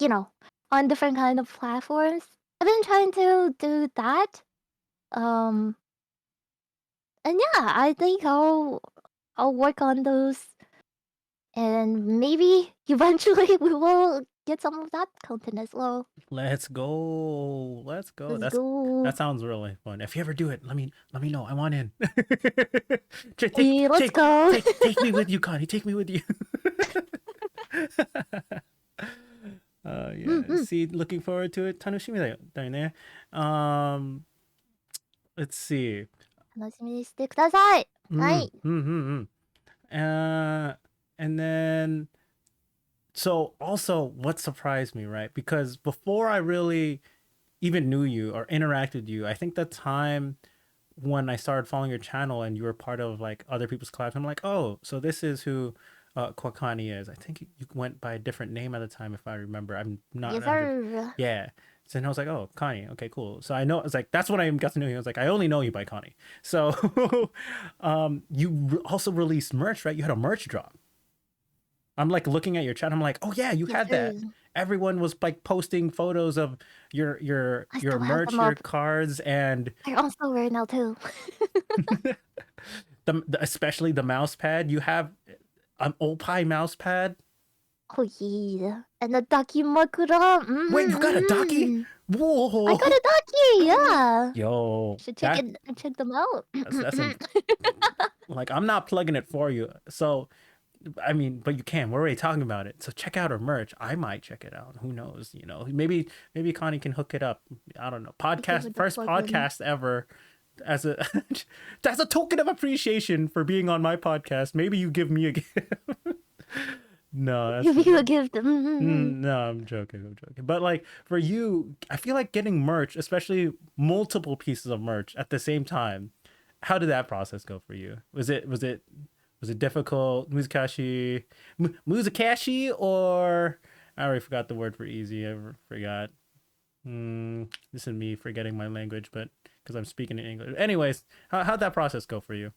you know, on different kind of platforms. I've been trying to do that. Um, and yeah, I think I'll work on those and maybe eventually we will get some of that content as well. Let's go. Let's go. Let's go. That sounds really fun. If you ever do it, let me know. I want in. Hey, let's go. Take me with you, Connie. Take me with you. Yeah. Mm-mm. See, looking forward to it. 楽しみだよね. Let's see. 楽しみにしてください。は Mm, い。mm, mm, mm. And then, so also what surprised me, right? Because before I really even knew you or interacted with you, I think the time when I started following your channel and you were part of like other people's collabs, I'm like, oh, so this is who Quokkani is. I think you went by a different name at the time, if I remember. I'm not Yes, 100. sir. Yeah. So then I was like, oh, Connie. Okay, cool. So I know, it's like, that's when I got to know you. I was like, I only know you by Connie. So you also released merch, right? You had a merch drop. I'm like looking at your chat. I'm like, oh yeah, you Yes, had sir. that. Everyone was like posting photos of your I your still have merch, them your up. cards, and They're on sale right now too. especially the mouse pad. You have an old pie mouse pad. Oh yeah. And the ducky makura. Wait, you got a ducky? Mm-hmm. I got Whoa. a ducky, yeah. Yo, Should that check them out. that's like, I'm not plugging it for you. So I mean, but you can. We're already talking about it. So check out her merch. I might check it out. Who knows? Maybe Connie can hook it up. I don't know. Give Podcast it a first plug in. podcast ever as a as a token of appreciation for being on my podcast. Maybe you give me a gift. No, that's Give you a gift. Mm-hmm. no, I'm joking. I'm joking. But like for you, I feel like getting merch, especially multiple pieces of merch at the same time. How did that process go for you? Was it difficult? Muzakashi, or I already forgot the word for easy. I forgot. This is me forgetting my language, but because I'm speaking in English. Anyways, how'd that process go for you?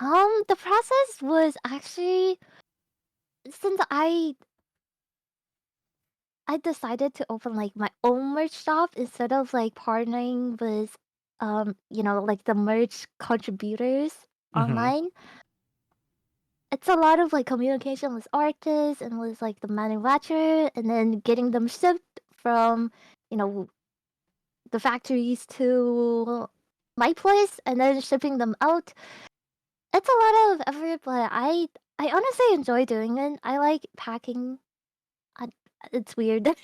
The process was actually since I decided to open like my own merch shop instead of like partnering with like the merch contributors Mm-hmm. online. It's a lot of like communication with artists and with like the manufacturer and then getting them shipped from, you know, the factories to my place and then shipping them out. It's a lot of effort, but I honestly enjoy doing it. I like packing. I, it's weird. It's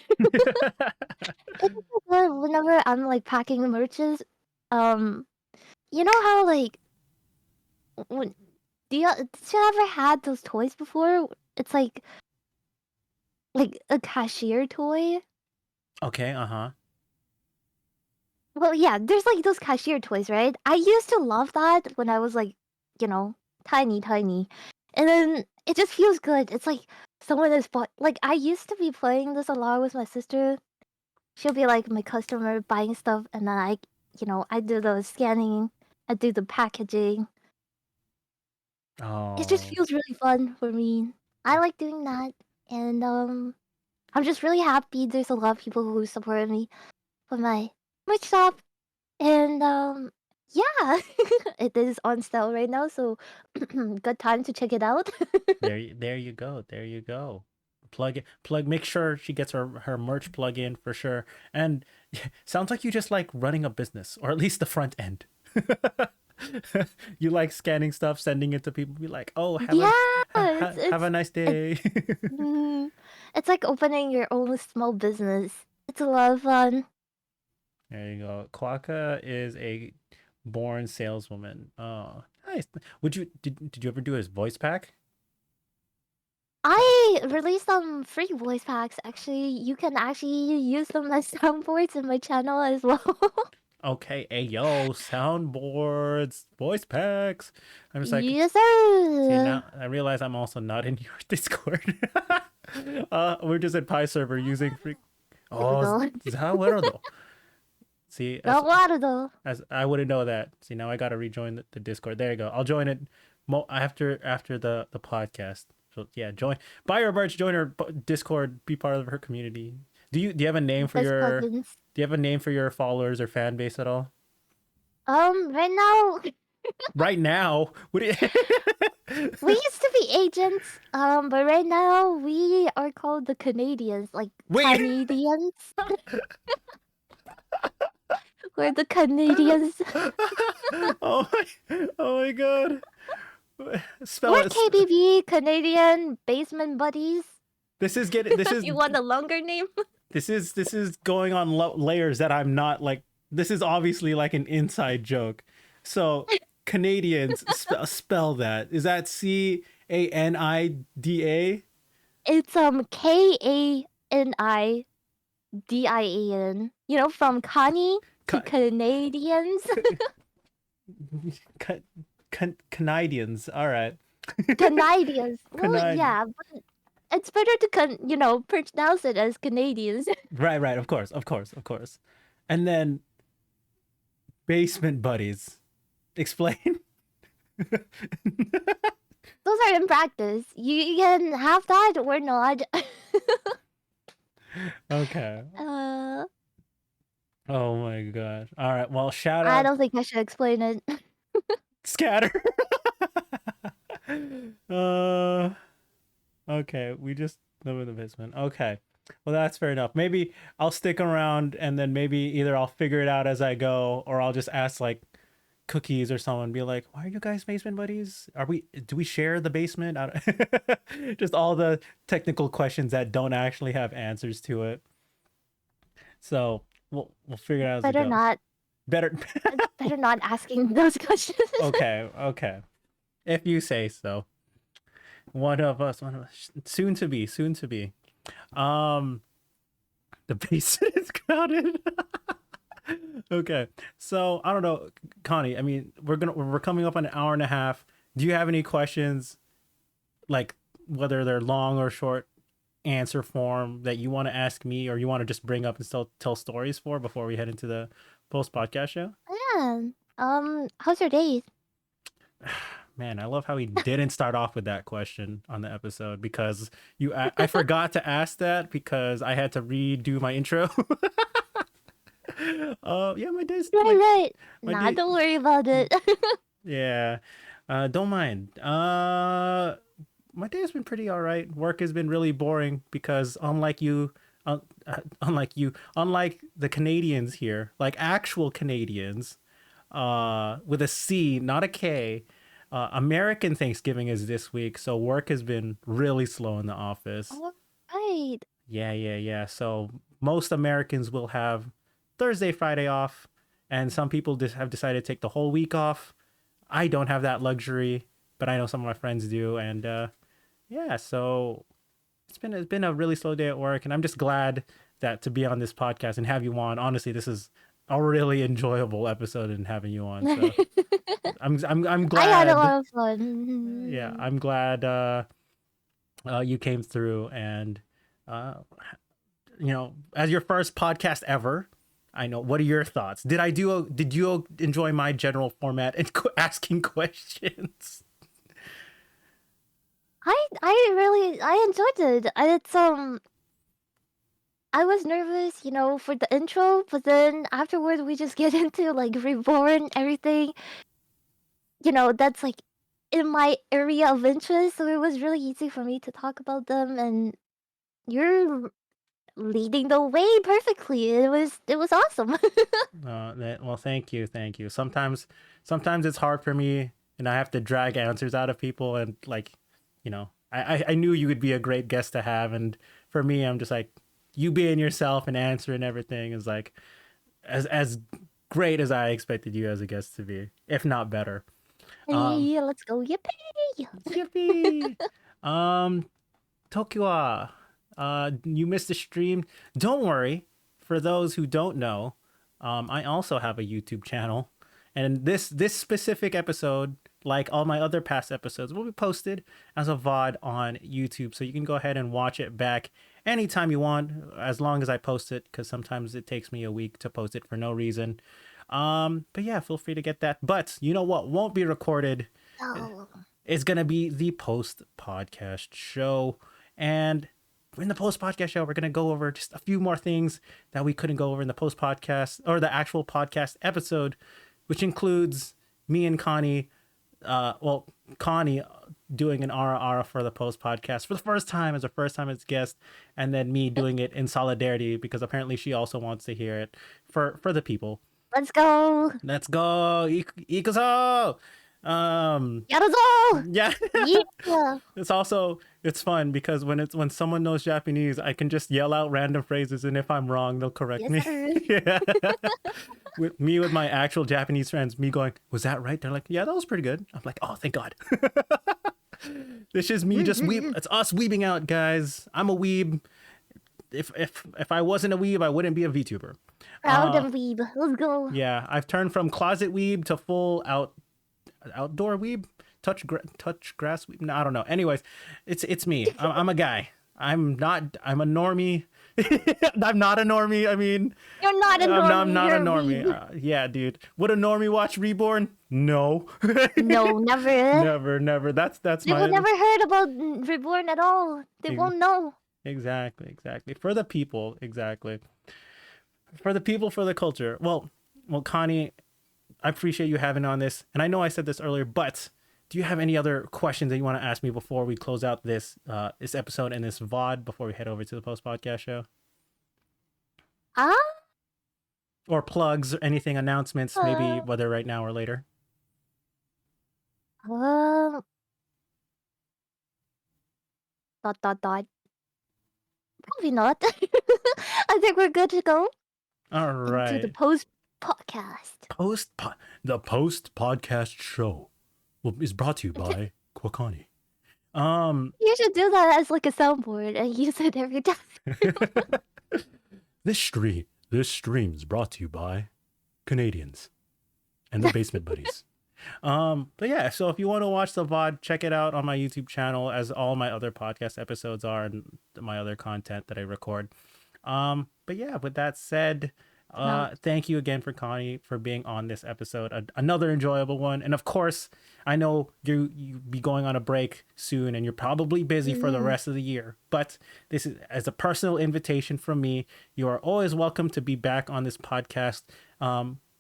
so good whenever I'm like packing the merches. Um, you know how like when did you ever had those toys before? It's like a cashier toy. Okay. Uh-huh. Well, yeah, there's like those cashier toys, right? I used to love that when I was like, you know, tiny, and then it just feels good. It's like someone is bought. Like I used to be playing this a lot with my sister. She'll be like my customer buying stuff, and then I do the scanning, I do the packaging. It just Oh. feels really fun for me. I like doing that, and I'm just really happy. There's a lot of people who support me for my merch shop, and Yeah, it is on sale right now, so good time to check it out. There you go. There you go. Plug it. Plug. Make sure she gets her merch plug in for sure. And sounds like you just like running a business, or at least the front end. You like scanning stuff, sending it to people. Be like, oh, Yeah, have a nice it's day. mm, it's like opening your own small business. It's a lot of fun. There you go. Quokka is a born saleswoman. Oh, nice. Did you ever do his voice pack? I released some free voice packs. Actually, you can actually use them as soundboards in my channel as well. Okay, hey yo, soundboards, voice packs. I'm just like, Yes, see sir. now I realize I'm also not in your Discord. We're just in Pi server using free. Oh, Typical. Zawarudo. See, No water though. as I wouldn't know that. See, now I gotta rejoin the Discord. There you go. I'll join it after the podcast. So yeah, join. Buy her merch. Join her Discord. Be part of her community. Do you have a name for Best your cousins. Do you have a name for your followers or fan base at all? Right now Right now, what do you... we used to be agents. But right now we are called the Canadians, like Wait. Canadians. We're the Canadians. Oh my god. Spell We're it. KBB, Canadian Basement Buddies. This is getting. You want a longer name? This is going on layers that I'm not like. This is obviously like an inside joke. So Canadians spell that. Is that Canida? It's Kanidin. You know, from Connie to Ca- Canadians. ca- Canadians. All right. Canadians. Well, Canadian. yeah, but it's better to pronounce it as Canadians. Right. Of course. And then basement buddies. Explain. Those are in practice. You can have that or not. Okay. Oh my god. All right. Well, shout I out don't think I should explain it. Scatter. uh okay, we just live in the basement. Okay. Well, that's fair enough. Maybe I'll stick around and then maybe either I'll figure it out as I go or I'll just ask like Cookies or someone be like, "Why are you guys basement buddies? Do we share the basement?" Just all the technical questions that don't actually have answers to it. So, we'll figure it out as it Better goes. not. Better. Better not asking those questions. Okay. If you say so. One of us, soon to be. Um, the basement is crowded. Okay, so I don't know, Connie. I mean, we're coming up on an hour and a half. Do you have any questions, like whether they're long or short answer form that you want to ask me, or you want to just bring up and still tell stories for before we head into the post podcast show? Yeah. How's your day? Man, I love how he didn't start off with that question on the episode because I forgot to ask that because I had to redo my intro. Yeah, my day's Right. my Nah, day, don't worry about it. yeah. Don't mind. My day has been pretty all right. Work has been really boring because unlike the Canadians here, like actual Canadians, with a C, not a K. American Thanksgiving is this week, so work has been really slow in the office. All right. Yeah. So most Americans will have Thursday, Friday off, and some people just have decided to take the whole week off. I don't have that luxury, but I know some of my friends do, and yeah. So it's been a really slow day at work, and I'm just glad that to be on this podcast and have you on. Honestly, this is a really enjoyable episode and having you on. So I'm I had a glad. lot of Yeah, fun. I'm glad you came through and uh, as your first podcast ever. I know. What are your thoughts? Did you enjoy my general format and asking questions? I enjoyed it. It's I was nervous, for the intro, but then afterwards we just get into like Reborn, everything. That's like in my area of interest, so it was really easy for me to talk about them, and you're leading the way perfectly. It was awesome. Well, thank you, thank you. Sometimes it's hard for me, and I have to drag answers out of people, and like, I knew you would be a great guest to have, and for me, I'm just like, you being yourself and answering everything is like as great as I expected you as a guest to be, if not better. Um, Hey, let's go. Yippee! Yippee! um, Tokyo, you missed the stream. Don't worry. For those who don't know, I also have a YouTube channel, and this specific episode, like all my other past episodes, will be posted as a VOD on YouTube, so you can go ahead and watch it back anytime you want, as long as I post it, because sometimes it takes me a week to post it for no reason. But yeah, feel free to get that. But you know what won't be recorded Oh, is gonna be the post podcast show. And in the post podcast show, we're going to go over just a few more things that we couldn't go over in the post podcast or the actual podcast episode, which includes me and Connie, Connie doing an ara for the post podcast for the first time as guest, and then me doing it in solidarity because apparently she also wants to hear it for the people. let's go. Let's go. Ikuzo! Yarazo! Yeah. Yeah. It's fun because when someone knows Japanese, I can just yell out random phrases, and if I'm wrong, they'll correct Yes, me. sir. Yeah. With my actual Japanese friends, me going, was that right? They're like, yeah, that was pretty good. I'm like, oh, thank God. This is me just weeb. It's us weebing out, guys. I'm a weeb. If I wasn't a weeb, I wouldn't be a VTuber. Proud and weeb. Let's go. Yeah, I've turned from closet weeb to full outdoor weeb, touch grass weeb. No, I don't know. Anyways, it's me. I'm a guy. I'm a normie. I'm not a normie. I mean, You're not a normie. I'm not you're a normie. weeb. Yeah, dude. Would a normie watch Reborn? No. No, never. Never. That's They my will never heard about Reborn at all. They won't know. exactly. For the people, exactly. For the people, for the culture. Well, Connie, I appreciate you having on this, and I know I said this earlier, but do you have any other questions that you want to ask me before we close out this episode and this VOD before we head over to the post podcast show? Ah? Or plugs or anything, announcements, maybe whether right now or later. Dot. Probably not. I think we're good to go All into right. the post podcast. The post podcast show is brought to you by Quokkani. You should do that as like a soundboard and use it every time. This stream is brought to you by Canadians and the Basement Buddies. But yeah, so if you want to watch the VOD, check it out on my YouTube channel, as all my other podcast episodes are and my other content that I record. But yeah, with that said, thank you again for Connie for being on this episode. Another enjoyable one. And of course, I know you be going on a break soon and you're probably busy for the rest of the year. But this is as a personal invitation from me. You are always welcome to be back on this podcast.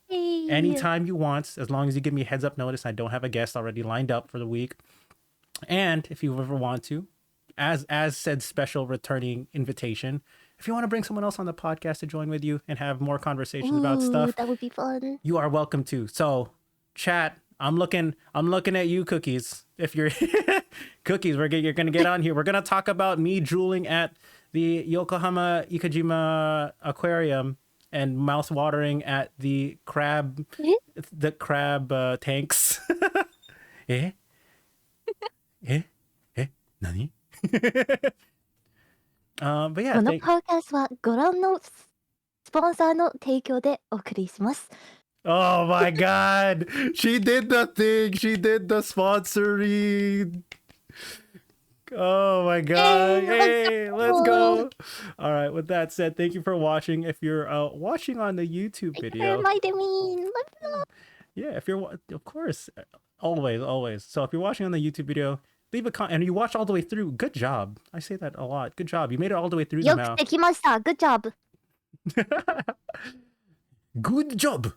Hey. Anytime you want, as long as you give me a heads up notice. I don't have a guest already lined up for the week. And if you ever want to, as said special returning invitation, if you want to bring someone else on the podcast to join with you and have more conversations about stuff, that would be fun. you are welcome to. So, chat, I'm looking at you, Cookies. If you're Cookies, you're gonna get on here. We're gonna talk about me drooling at the Yokohama Ikejima Aquarium and mouth watering at the crab tanks. Eh? Nani? But yeah, このポッドキャストはご覧のスポンサーの提供でお送りします。 oh my God, she did the thing. She did the sponsoring. Oh my God. Hey, let's go. All right. With that said, thank you for watching. If you're watching on the YouTube video, Reminded me. Let me know. yeah, if you're, of course, always. So if you're watching on the YouTube video, leave a comment. And you watched all the way through. Good job. I say that a lot. Good job. You made it all the way through them now. よくできました. Good job. Good job.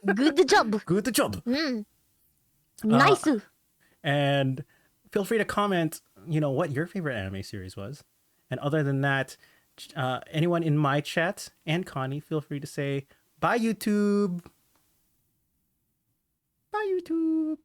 Good job. Good job. Nice. And feel free to comment, what your favorite anime series was. And other than that, anyone in my chat and Connie, feel free to say, bye, YouTube. Bye, YouTube.